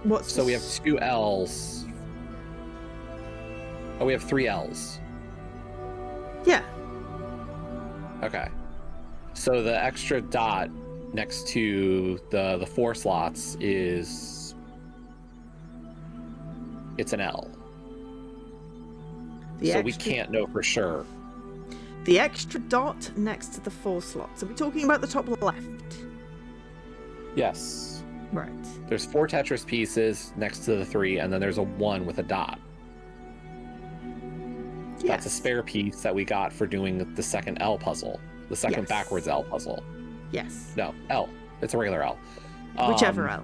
What's So we have 2 L's. Oh, we have 3 L's. Yeah. Okay. So the extra dot next to the 4 slots is it's an L. The So we extra, can't know for sure. the extra dot next to the 4 slots. Are we talking about the top left? Yes. Right. There's 4 Tetris pieces next to the 3, and then there's a 1 with a dot. Yes. That's a spare piece that we got for doing the second L puzzle. The second Yes. backwards L puzzle. Yes. No, L. It's a regular L. Whichever L.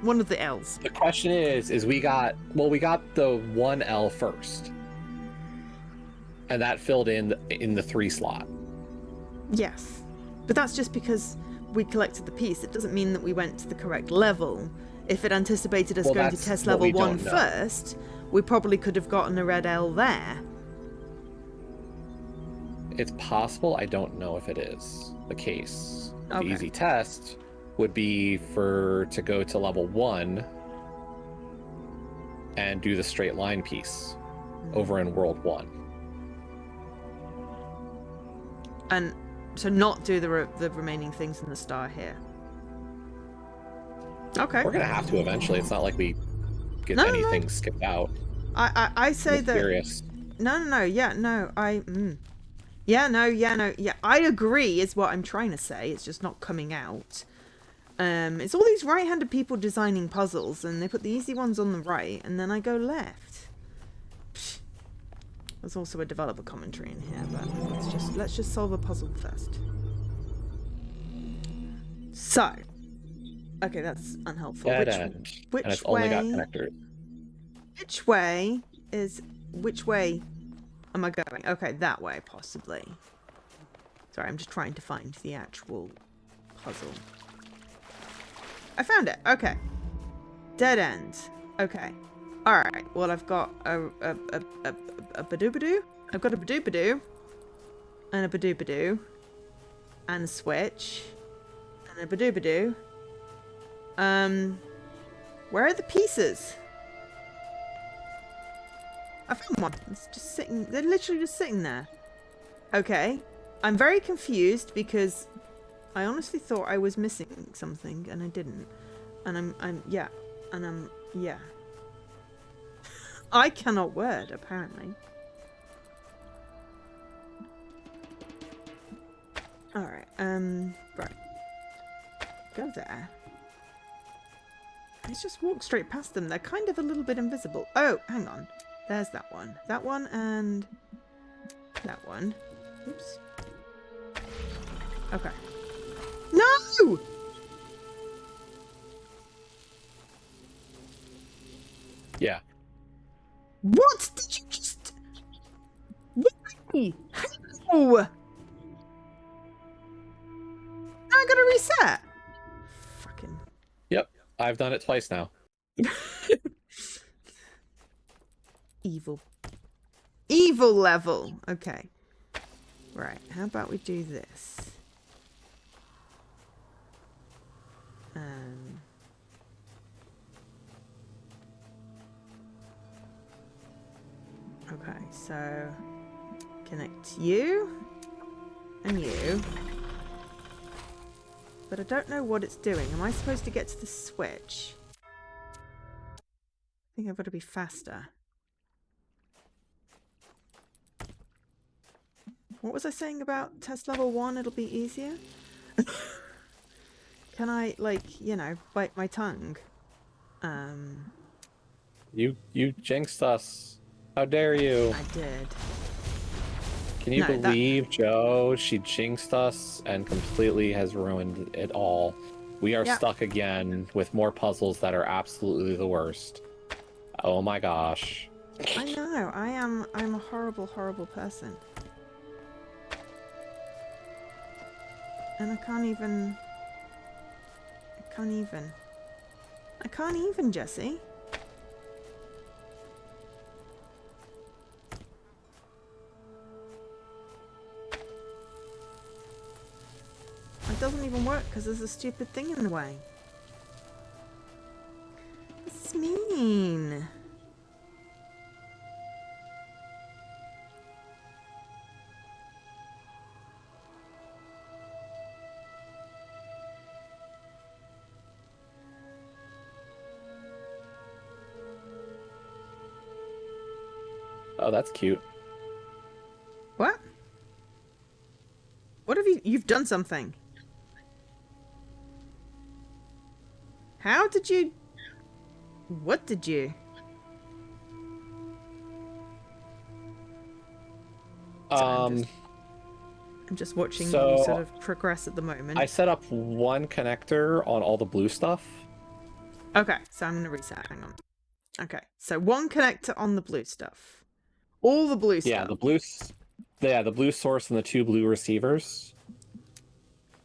One of the L's. The question is we got the 1 L first. And that filled in the 3 slot. Yes. But that's just because we collected the piece. It doesn't mean that we went to the correct level. If it anticipated us Well, going to that's test what level we 1 don't know. first, we probably could have gotten a red L there. It's possible. I don't know if it is the case. Okay. The easy test would be to go to level 1 and do the straight line piece over in World 1. And so not do the remaining things in the star here. Okay. We're gonna have to eventually. It's not like we get No. anything skipped out. I say I'm that. curious. No. Yeah, no. Yeah. I agree. Is what I'm trying to say. It's just not coming out. It's all these right-handed people designing puzzles, and they put the easy ones on the right, and then I go left. Psh. There's also a developer commentary in here, but let's just solve a puzzle first. So, okay, that's unhelpful. Dead end. Which And it's way? only got connectors. Which way am I going? Okay, that way, possibly. Sorry, I'm just trying to find the actual puzzle. I found it. Okay. Dead end. Okay. Alright. Well, I've got a badoo-badoo. I've got a badoo-badoo. And a badoo-badoo. And a switch. And a badoo-badoo. Where are the pieces? I found one. It's just sitting. They're literally just sitting there. Okay. I'm very confused because I honestly thought I was missing something and I didn't. And yeah. I cannot word, apparently. Alright, right. Go there. Let's just walk straight past them. They're kind of a little bit invisible. Oh, hang on. There's that one. That one and that one. Oops. Okay. No! Yeah. What did you just... Why? How? Now I gotta reset. Fucking... Yep. I've done it twice now. Evil. Evil level. Okay. Right. How about we do this? Okay, so connect you and you. But I don't know what it's doing. Am I supposed to get to the switch? I think I've got to be faster. What was I saying about test level 1? It'll be easier? Can I, like, you know, bite my tongue? You jinxed us. How dare you? I did. Can you No, believe Joe? She jinxed us and completely has ruined it all. We are Yep. stuck again with more puzzles that are absolutely the worst. Oh my gosh. I know. I'm a horrible, horrible person. And I can't even, Jesse. It doesn't even work because there's a stupid thing in the way. This is mean. Oh, that's cute. What? What have you've done something? How did you... What did you... So I'm just watching you sort of progress at the moment. I set up one connector on all the blue stuff. Okay, so I'm going to reset. Hang on. Okay, so one connector on the blue stuff. All the blue stuff. Yeah, the blue source and the 2 blue receivers.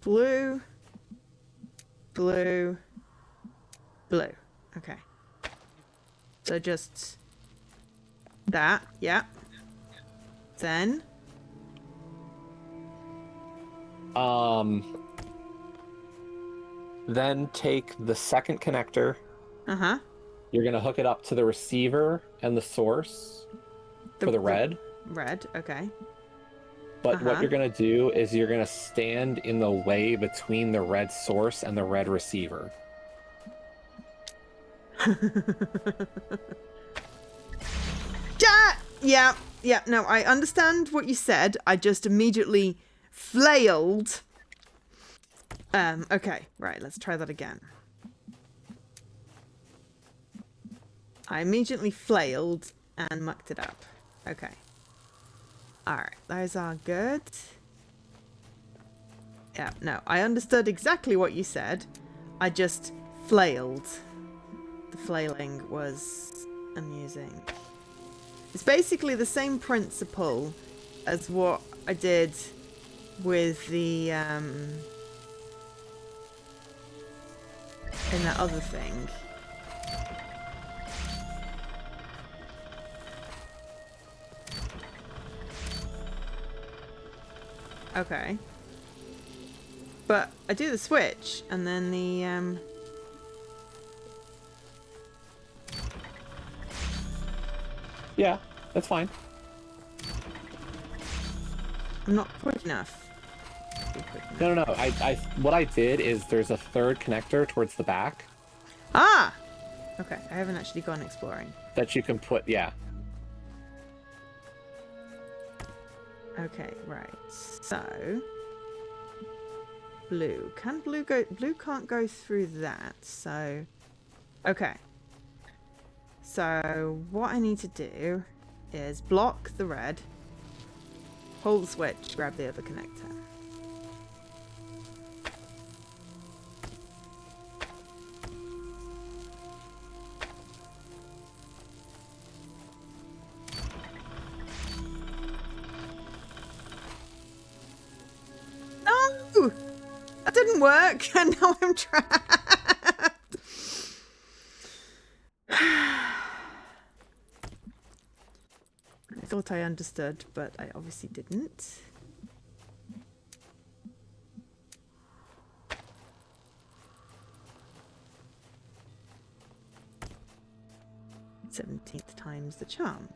Blue. Blue. Blue. Okay. So just that, yeah. Then then take the second connector. uh-huh. You're gonna hook it up to the receiver and the source for the red. Red, okay. But what you're gonna do is you're gonna stand in the way between the red source and the red receiver. Yeah, no, I understand what you said. I just immediately flailed. Okay, right, let's try that again. I immediately flailed and mucked it up. Okay. Alright, those are good. Yeah, no, I understood exactly what you said. I just flailed. The flailing was amusing. It's basically the same principle as what I did with the, in that other thing. Okay. But I do the switch, and then the, Yeah, that's fine. I'm not quick enough. No. What I did is there's a third connector towards the back. Ah! Okay, I haven't actually gone exploring. That you can put, yeah. Okay, right. So... Blue. Can blue go... Blue can't go through that, so... Okay. So, what I need to do is block the red, hold the switch, grab the other connector. No! That didn't work, and now I'm trapped. I thought I understood, but I obviously didn't. "17th time's the charm."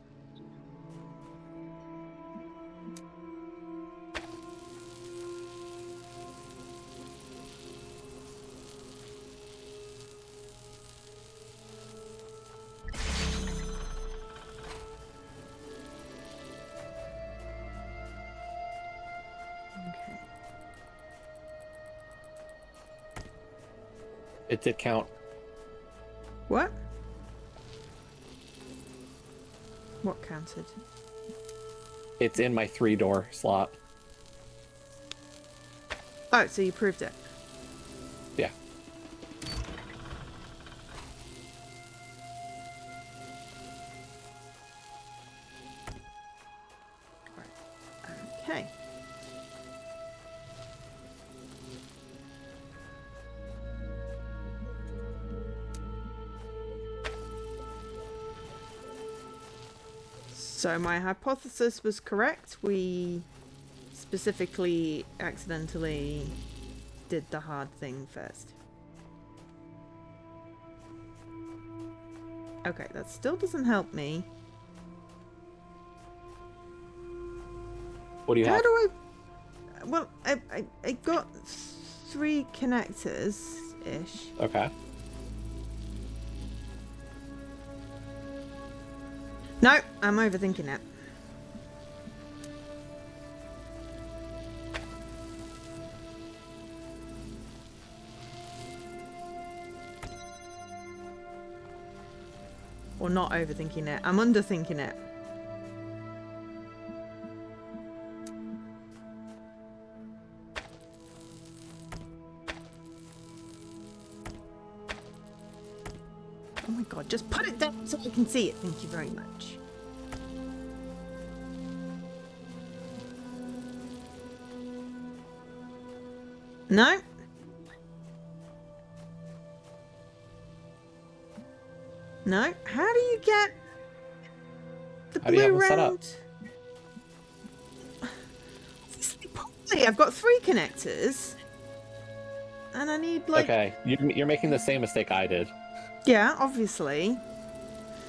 Okay. It did count. What? What counted? It's in my 3-door slot. Oh, so you proved it. Yeah. Okay. So my hypothesis was correct. We specifically accidentally did the hard thing first. Okay, that still doesn't help me. What do you How have? do I... Well, I got 3 connectors-ish. Okay. No, I'm overthinking it. Or not overthinking it. I'm underthinking it. Oh my god, just put it down so I can see it. Thank you very much. No? No? How do you get the How do you have blue them set up? round? Probably, I've got 3 connectors. And I need like... Okay, you're making the same mistake I did. Yeah, obviously.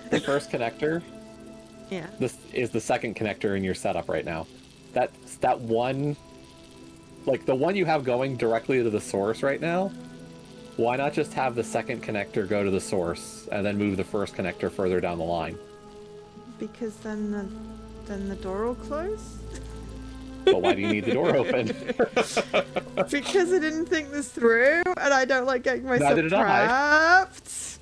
The first connector Yeah. this is the second connector in your setup right now. That one, like the one you have going directly to the source right now, why not just have the second connector go to the source and then move the first connector further down the line? Because then the door will close? But why do you need the door open? Because I didn't think this through, and I don't like getting myself Neither did I. trapped.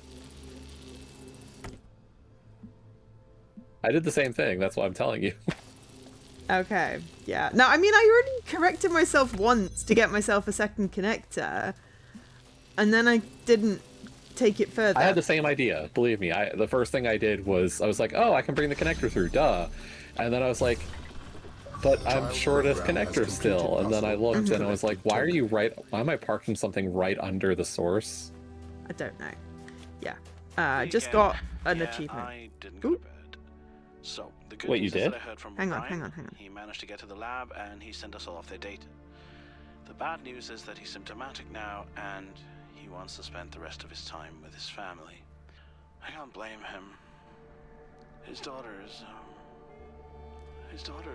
I did the same thing, that's what I'm telling you. Okay, yeah. No, I mean, I already corrected myself once to get myself a second connector, and then I didn't take it further. I had the same idea, believe me. The first thing I did was, I was like, oh, I can bring the connector through, duh. And then I was like, but I'm short of connectors still. And then I looked and I was like, why am I parking something right under the source? I don't know. Yeah. I just got an achievement. I didn't go to bed. So, the good Wait, you news is did? that I heard from Hang on, Brian. hang on. He managed to get to the lab and he sent us all off their date. The bad news is that he's symptomatic now and he wants to spend the rest of his time with his family. I can't blame him. His daughter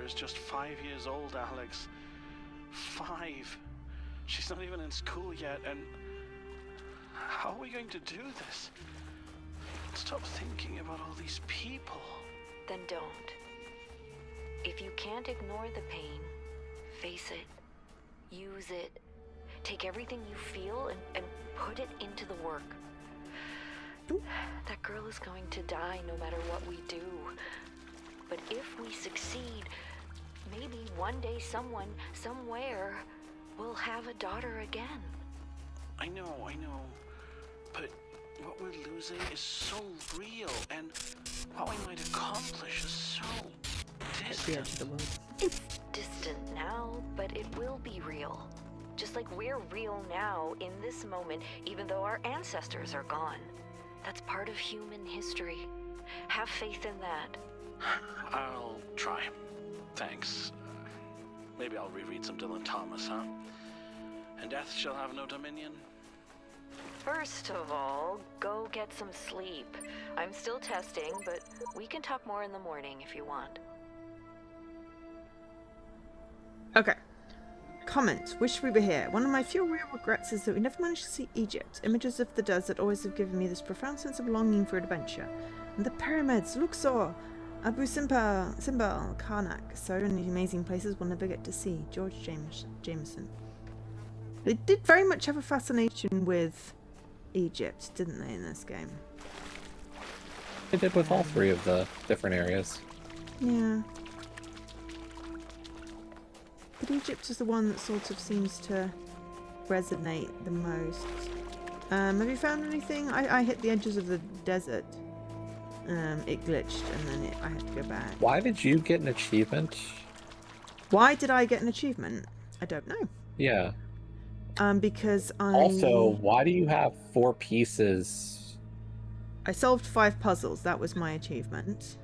is just 5 years old, Alex. 5. She's not even in school yet, and how are we going to do this? Stop thinking about all these people. Then don't. If you can't ignore the pain, face it. Use it. Take everything you feel and put it into the work. That girl is going to die no matter what we do. But if we succeed, maybe one day someone, somewhere, will have a daughter again. I know. But what we're losing is so real, and what we might accomplish is so distant. It's distant now, but it will be real. Just like we're real now, in this moment, even though our ancestors are gone. That's part of human history. Have faith in that. I'll try. Thanks. Maybe I'll reread some Dylan Thomas, huh? And death shall have no dominion. First of all, go get some sleep. I'm still testing, but we can talk more in the morning if you want. Okay. Comment. Wish we were here. One of my few real regrets is that we never managed to see Egypt. Images of the desert always have given me this profound sense of longing for adventure. And the pyramids, Luxor, Abu Simbel, Karnak. So many amazing places we'll never get to see. George Jameson. They did very much have a fascination with Egypt, didn't they, in this game? They did with all 3 of the different areas. Yeah. But Egypt is the one that sort of seems to resonate the most. Have you found anything? I hit the edges of the desert. It glitched and then I had to go back. Why did you get an achievement? Why did I get an achievement? I don't know. Yeah. Because I... Also, why do you have 4 pieces? I solved 5 puzzles. That was my achievement.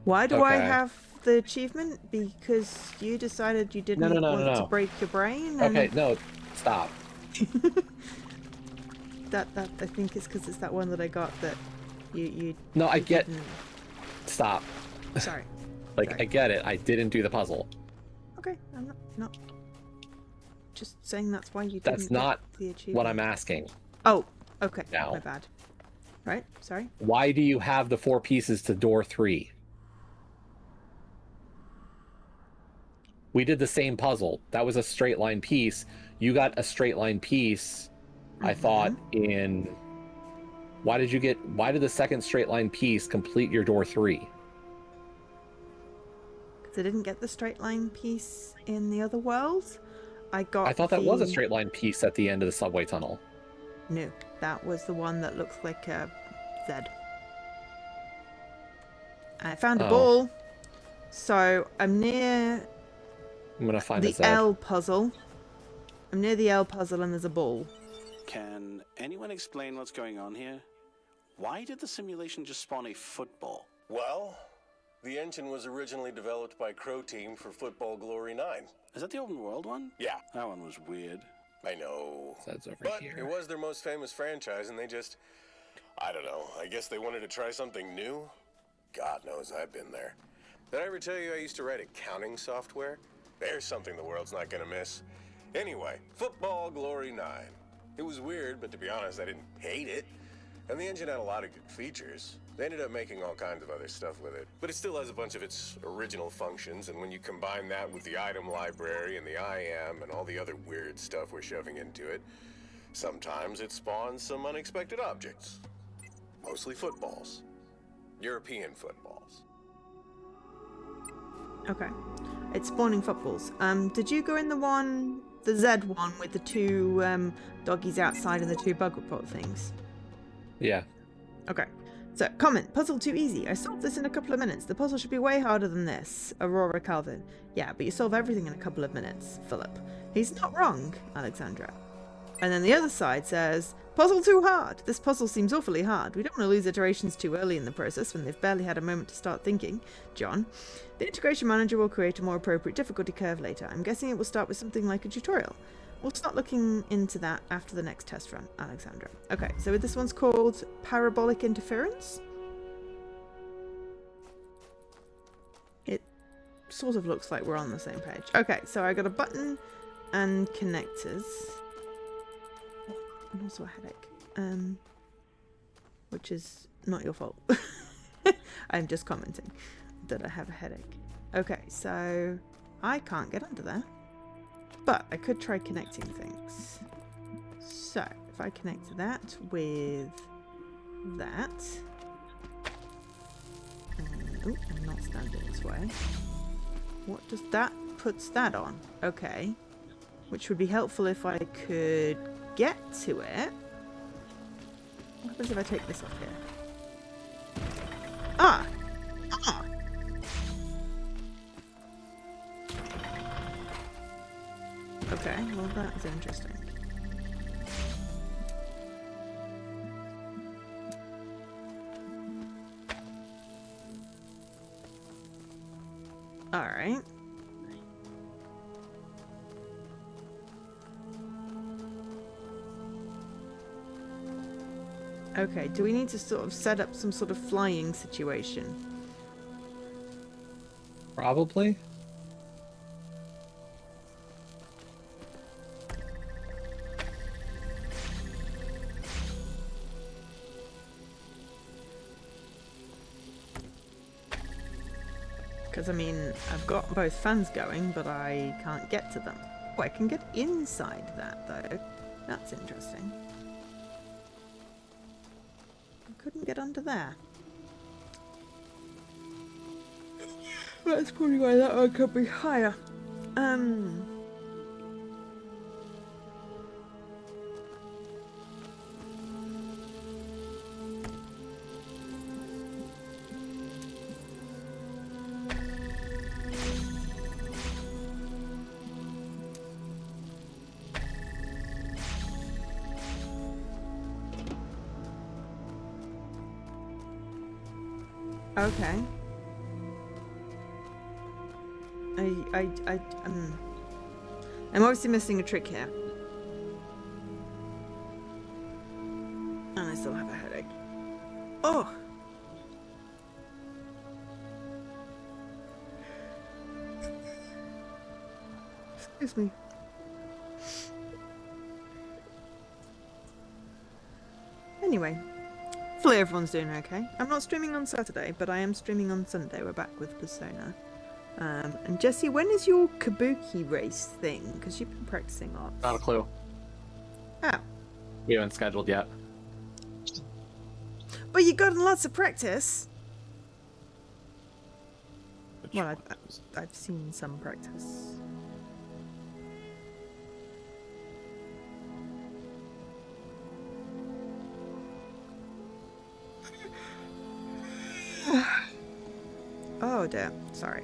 Why do I have the achievement? Because you decided you didn't want to break your brain? And... Okay, no. Stop. that I think it's because it's that one that I got that you No, I you get... didn't. Stop. Sorry. Like, Sorry. I get it. I didn't do the puzzle. Okay, I'm not just saying that's why you didn't That's not get the achievement. what I'm asking. Oh, okay. Now. My bad. Right? Sorry. Why do you have the 4 pieces to door 3? We did the same puzzle. That was a straight line piece. You got a straight line piece, I thought, in Why did the second straight line piece complete your door 3? Because I didn't get the straight line piece in the other world. I thought that was a straight line piece at the end of the subway tunnel. No, that was the one that looks like a Z. I found a ball. So I'm near I'm gonna find the L puzzle. I'm near the L puzzle and there's a ball. Can anyone explain what's going on here? Why did the simulation just spawn a football? Well, the engine was originally developed by Crow Team for Football Glory 9. Is that the open world one? Yeah. That one was weird. I know. That's over but here. It was their most famous franchise, and they just... I don't know. I guess they wanted to try something new? God knows I've been there. Did I ever tell you I used to write accounting software? There's something the world's not gonna miss. Anyway, Football Glory 9. It was weird, but to be honest, I didn't hate it. And the engine had a lot of good features. They ended up making all kinds of other stuff with it. But it still has a bunch of its original functions, and when you combine that with the item library and the IM and all the other weird stuff we're shoving into it, sometimes it spawns some unexpected objects. Mostly footballs. European footballs. Okay. It's spawning footballs. Did you go in the Z one with the two doggies outside and the two bug report things? Yeah. Okay. So, comment. Puzzle too easy. I solved this in a couple of minutes. The puzzle should be way harder than this. Aurora Calvin. Yeah, but you solve everything in a couple of minutes, Philip. He's not wrong, Alexandra. And then the other side says, puzzle too hard. This puzzle seems awfully hard. We don't want to lose iterations too early in the process when they've barely had a moment to start thinking. John. The integration manager will create a more appropriate difficulty curve later. I'm guessing it will start with something like a tutorial. We'll start looking into that after the next test run, Alexandra. Okay, so this one's called Parabolic Interference. It sort of looks like we're on the same page. Okay, so I got a button and connectors. And also a headache. Which is not your fault. I'm just commenting that I have a headache. Okay, so I can't get under there. But I could try connecting things. So, if I connect that with that. Oh, I'm not standing this way. What does that puts that on? Okay. Which would be helpful if I could get to it. What happens if I take this off here? Ah! Ah! Okay, well that's interesting. Alright. Okay, do we need to sort of set up some sort of flying situation? Probably. Because, I mean, I've got both fans going, but I can't get to them. Oh, I can get inside that, though. That's interesting. I couldn't get under there. That's probably why that one could be higher. Okay. I'm obviously missing a trick here. And I still have a headache. Oh! Excuse me. Anyway. Hopefully everyone's doing okay. I'm not streaming on Saturday, but I am streaming on Sunday. We're back with Persona. And Jesse, when is your Kabuki race thing? Because you've been practicing lots. Not a clue. Oh. We haven't scheduled yet. But you got lots of practice. Well, I've seen some practice. Oh dear, sorry.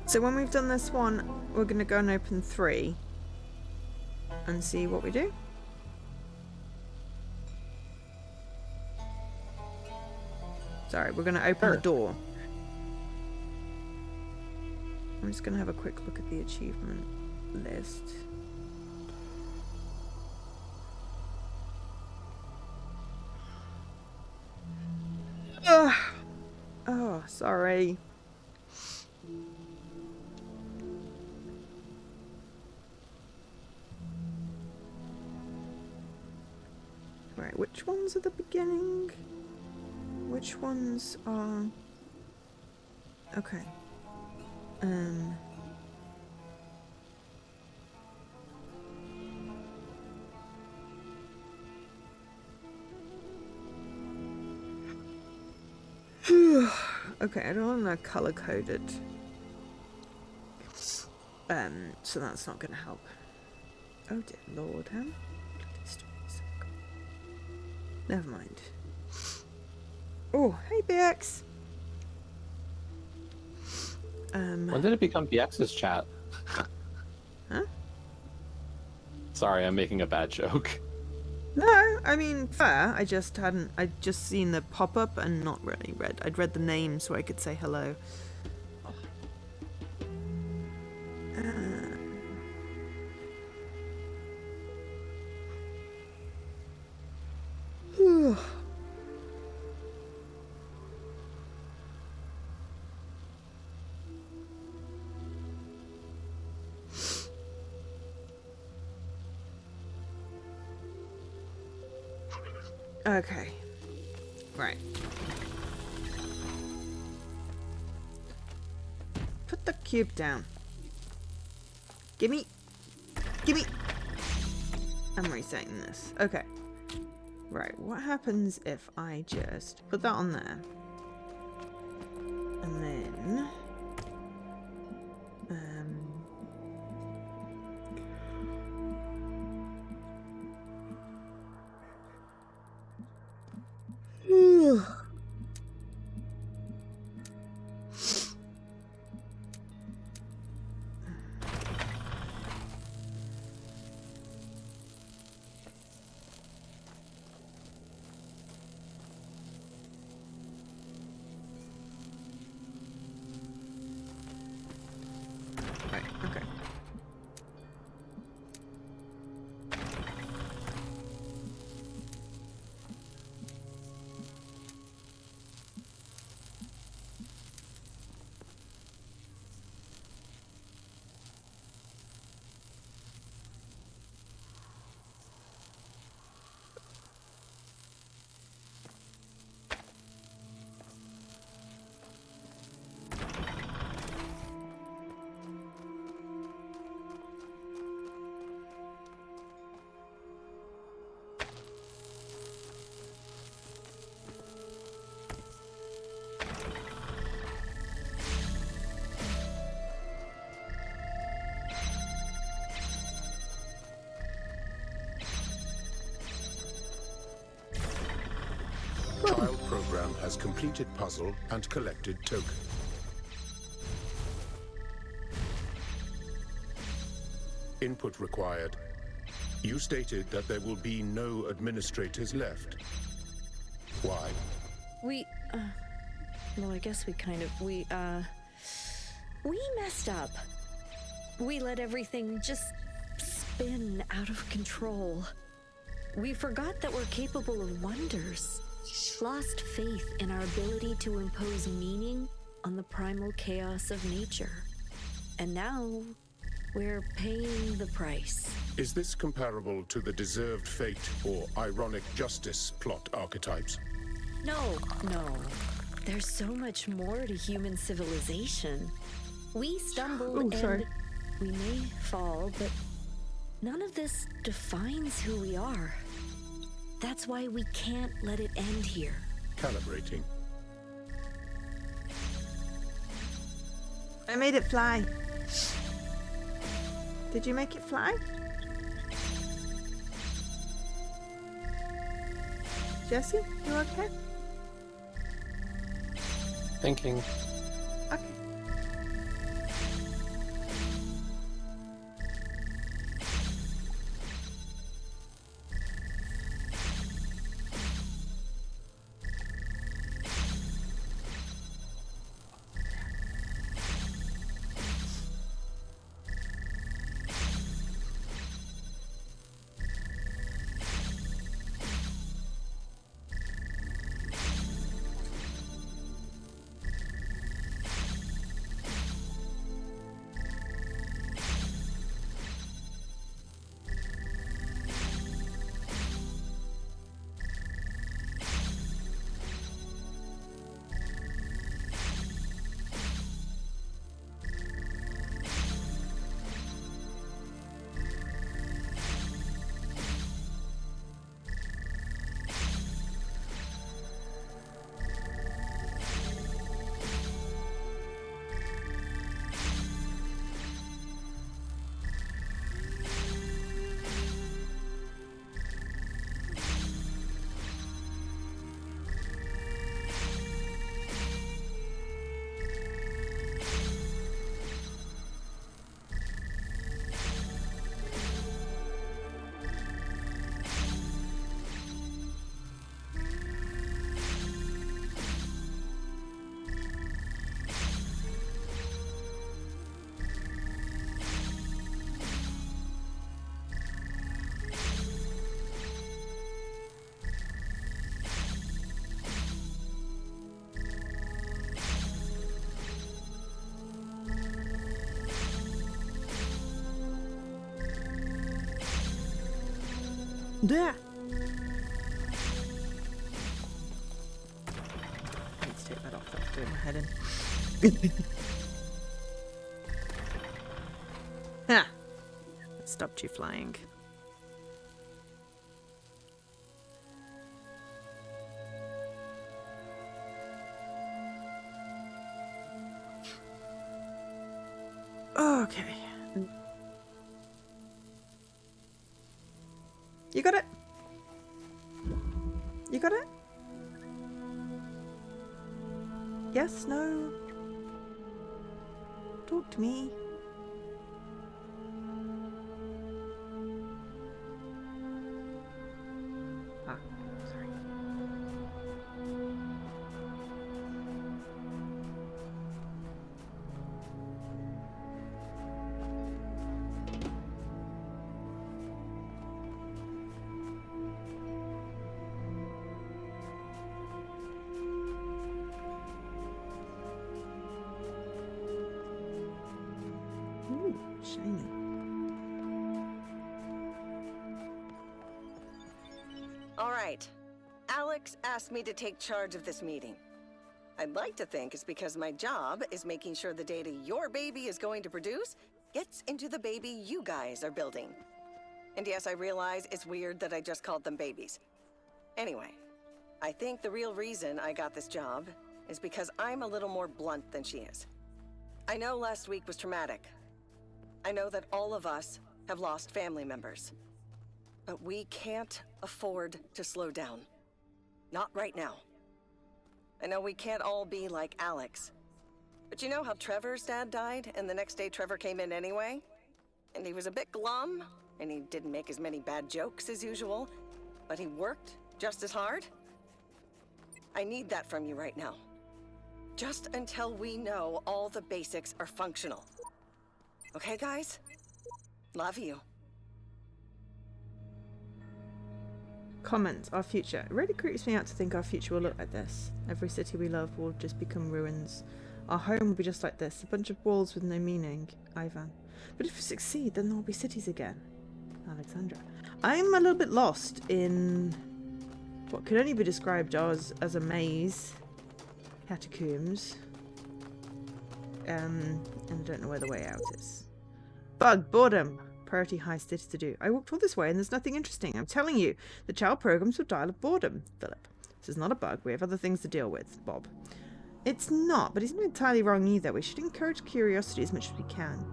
So when we've done this one, we're going to go and open 3 and see what we do. Sorry, we're going to open the door. I'm just going to have a quick look at the achievement list. Ugh. Oh, sorry. Right, which ones are the beginning? Which ones are... Okay. Okay, I don't want to color coded. So that's not gonna help. Oh dear Lord, how many stories have I got? Never mind. Oh, hey BX. When did it become BX's chat? Huh? Sorry, I'm making a bad joke. No, I mean, fair. I'd just seen the pop-up and not really read. I'd read the name so I could say hello. Okay. Right. Put the cube down. Gimme. Gimme. I'm resetting this. Okay. Right, what happens if I just put that on there? And then... Right, okay. Child program has completed puzzle and collected token. Input required. You stated that there will be no administrators left. Why? Well, I guess we messed up. We let everything just spin out of control. We forgot that we're capable of wonders. Lost faith in our ability to impose meaning on the primal chaos of nature. And now, we're paying the price. Is this comparable to the deserved fate or ironic justice plot archetypes? No. There's so much more to human civilization. We stumbled Oh, and sorry. we may fall, but none of this defines who we are. That's why we can't let it end here. Calibrating. I made it fly. Did you make it fly? Jesse, you okay? Thinking. Okay. Yeah. I need to take that off. That's doing my head in. Ha! That stopped you flying. Okay. You got it? You got it? Yes? No? Talk to me. Ah, sorry. Ooh, shiny. All right. Alex asked me to take charge of this meeting. I'd like to think it's because my job is making sure the data your baby is going to produce gets into the baby you guys are building. And yes, I realize it's weird that I just called them babies. Anyway, I think the real reason I got this job is because I'm a little more blunt than she is. I know last week was traumatic. I know that all of us have lost family members. But we can't afford to slow down. Not right now. I know we can't all be like Alex. But you know how Trevor's dad died, and the next day Trevor came in anyway? And he was a bit glum, and he didn't make as many bad jokes as usual, but he worked just as hard? I need that from you right now. Just until we know all the basics are functional. Okay, guys? Love you. Comments, our future. It really creeps me out to think our future will look like this. Every city we love will just become ruins. Our home will be just like this, a bunch of walls with no meaning. Ivan. But if we succeed, then there will be cities again. Alexandra. I'm a little bit lost in what could only be described as a maze. Catacombs. and I don't know where the way out is. Bug, boredom. Priority high, status to do. I walked all this way and there's nothing interesting. I'm telling you, the child programs will dial of boredom. Philip. This is not a bug. We have other things to deal with. Bob. It's not, but he's not entirely wrong either. We should encourage curiosity as much as we can.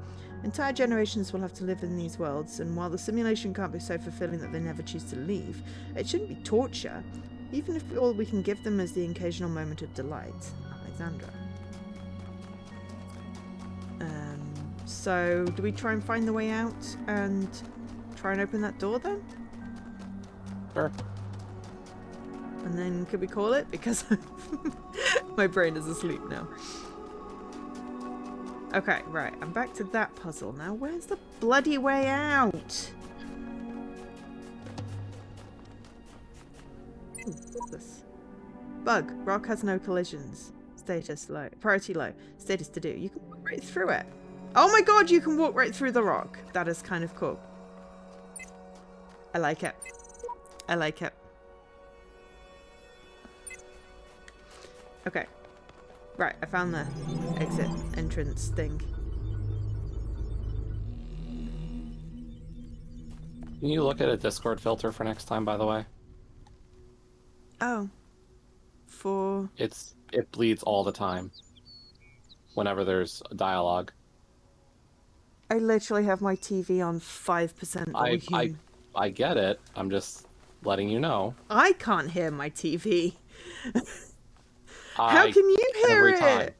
Entire generations will have to live in these worlds, and while the simulation can't be so fulfilling that they never choose to leave, it shouldn't be torture, even if all we can give them is the occasional moment of delight. Alexandra. So, do we try and find the way out and try and open that door then? Sure. And then could we call it? Because my brain is asleep now. Okay, right. I'm back to that puzzle. Now, where's the bloody way out? Ooh, what's this? Bug. Rock has no collisions. Status low. Priority low. Status to do. You can walk right through it. Oh my god, you can walk right through the rock. That is kind of cool. I like it. I like it. Okay. Right, I found the exit entrance thing. Can you look at a Discord filter for next time, by the way? Oh. For... It bleeds all the time. Whenever there's a dialogue. I literally have my TV on 5% volume. I get it. I'm just letting you know. I can't hear my TV. How can you hear it?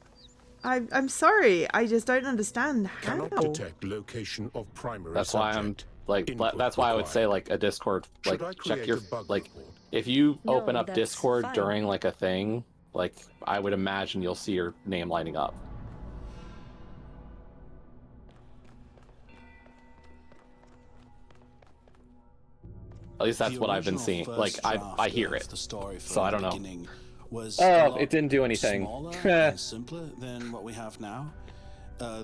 I'm sorry. I just don't understand how. Cannot detect location of primary That's why I'm subject. like. Input That's why I would say like a Discord. Like check your like. If you open up that's Discord fine. during like a thing, like I would imagine you'll see your name lighting up. At least that's The what I've been original seeing. first Like I draft hear of it. the story from So I the don't know. beginning was Oh, a lot it didn't do anything. Smaller and simpler than what we have now.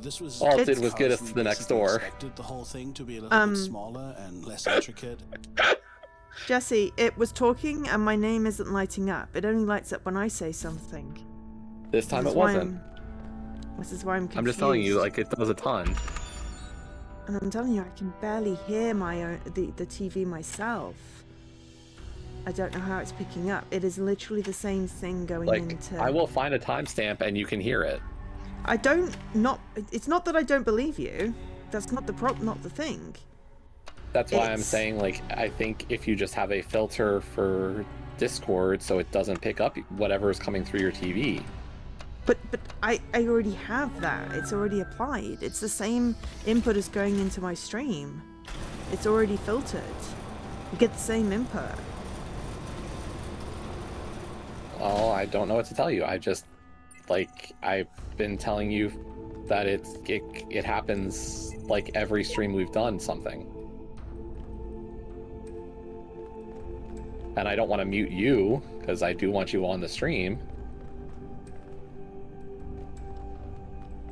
This was All it did was get us because to we the next basically door. expected the whole thing to be a little bit smaller and less intricate. Jesse, it was talking and my name isn't lighting up. It only lights up when I say something. This time This it is why wasn't. This is why I'm confused. I'm just telling you, like it does a ton. And I'm telling you, I can barely hear my own the TV myself. I don't know how it's picking up. It is literally the same thing going Like into... I will find a timestamp and you can hear it. It's not that I don't believe you. That's not the thing. That's why I'm saying, like, I think if you just have a filter for Discord so it doesn't pick up whatever is coming through your TV. But I already have that. It's already applied. It's the same input as going into my stream. It's already filtered. You get the same input. Well, I don't know what to tell you. I just, like, I've been telling you that it happens, like, every stream we've done something. And I don't want to mute you, because I do want you on the stream.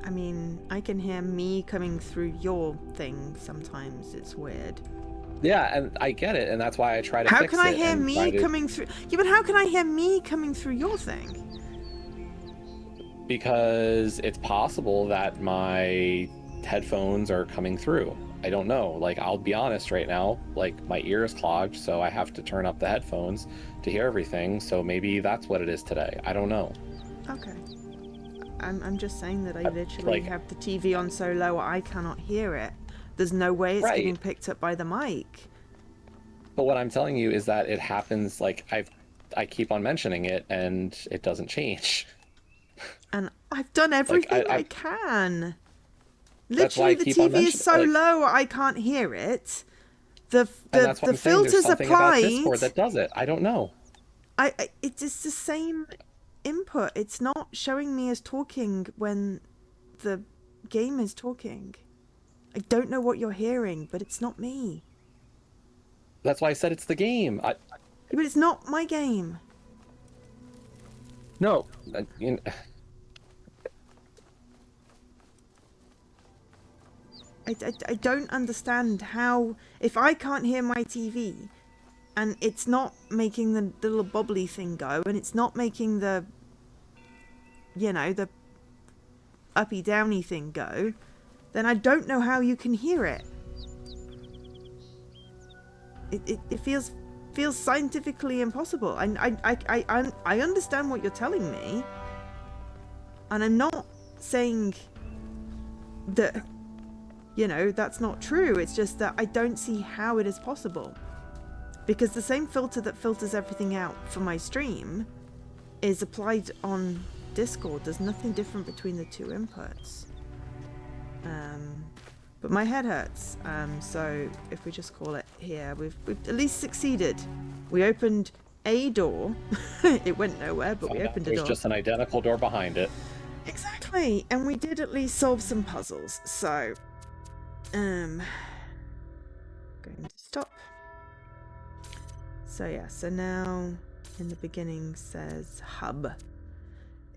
I mean, I can hear me coming through your thing sometimes. It's weird. Yeah, and I get it, and that's why I try to How fix can I it hear and me try to- coming through? Yeah, but how can I hear me coming through your thing? Because it's possible that my headphones are coming through. I don't know. Like, I'll be honest right now. Like, my ear is clogged, so I have to turn up the headphones to hear everything. So maybe that's what it is today. I don't know. Okay. I'm just saying that I literally like- have the TV on so low I cannot hear it. There's no way it's Right. getting picked up by the mic. But what I'm telling you is that it happens. Like, I keep on mentioning it, and it doesn't change. And I've done everything I I- can. That's why I Literally, the keep on TV is so mentioning- like- low I can't hear it. The And that's what I'm saying. There's filters something about applied. Discord that does it. I don't know. It's just the same input. It's not showing me as talking when the game is talking. I don't know what you're hearing, but it's not me. That's why I said it's the game. But it's not my game. No. I don't understand how, if I can't hear my TV and it's not making the little bobbly thing go and it's not making the, you know, the uppy downy thing go, then I don't know how you can hear it. It feels scientifically impossible. I understand what you're telling me, and I'm not saying that, you know, that's not true. It's just that I don't see how it is possible, because the same filter that filters everything out for my stream is applied on Discord. There's nothing different between the two inputs. But my head hurts, so if we just call it here, we've at least succeeded. We opened a door. It went nowhere, but we opened a door. There's just an identical door behind it. Exactly, and we did at least solve some puzzles. So, going to stop. So yeah, so now in the beginning says hub.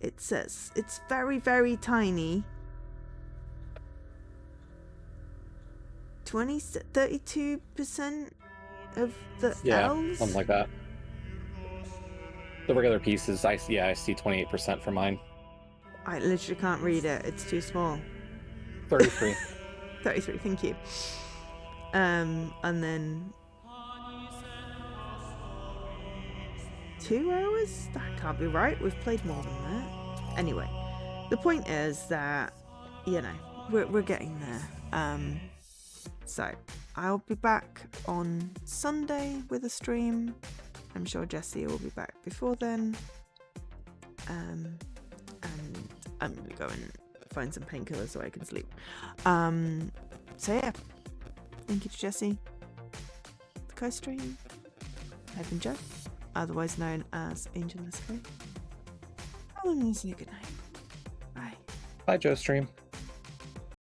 It says it's very, very tiny. 32% of the L's? Something like that. The regular pieces, I see 28% for mine. I literally can't read it. It's too small. 33. 33, thank you. And then 2 hours? That can't be right. We've played more than that. Anyway, the point is that, you know, we're getting there. So I'll be back on Sunday with a stream. I'm sure Jessie will be back before then. And I'm gonna go and find some painkillers so I can sleep. So yeah, thank you to Jessie, the co-stream. I've been Joe, otherwise known as Angel in the Sky. I'm gonna say goodnight. Bye. Bye, Joe Stream.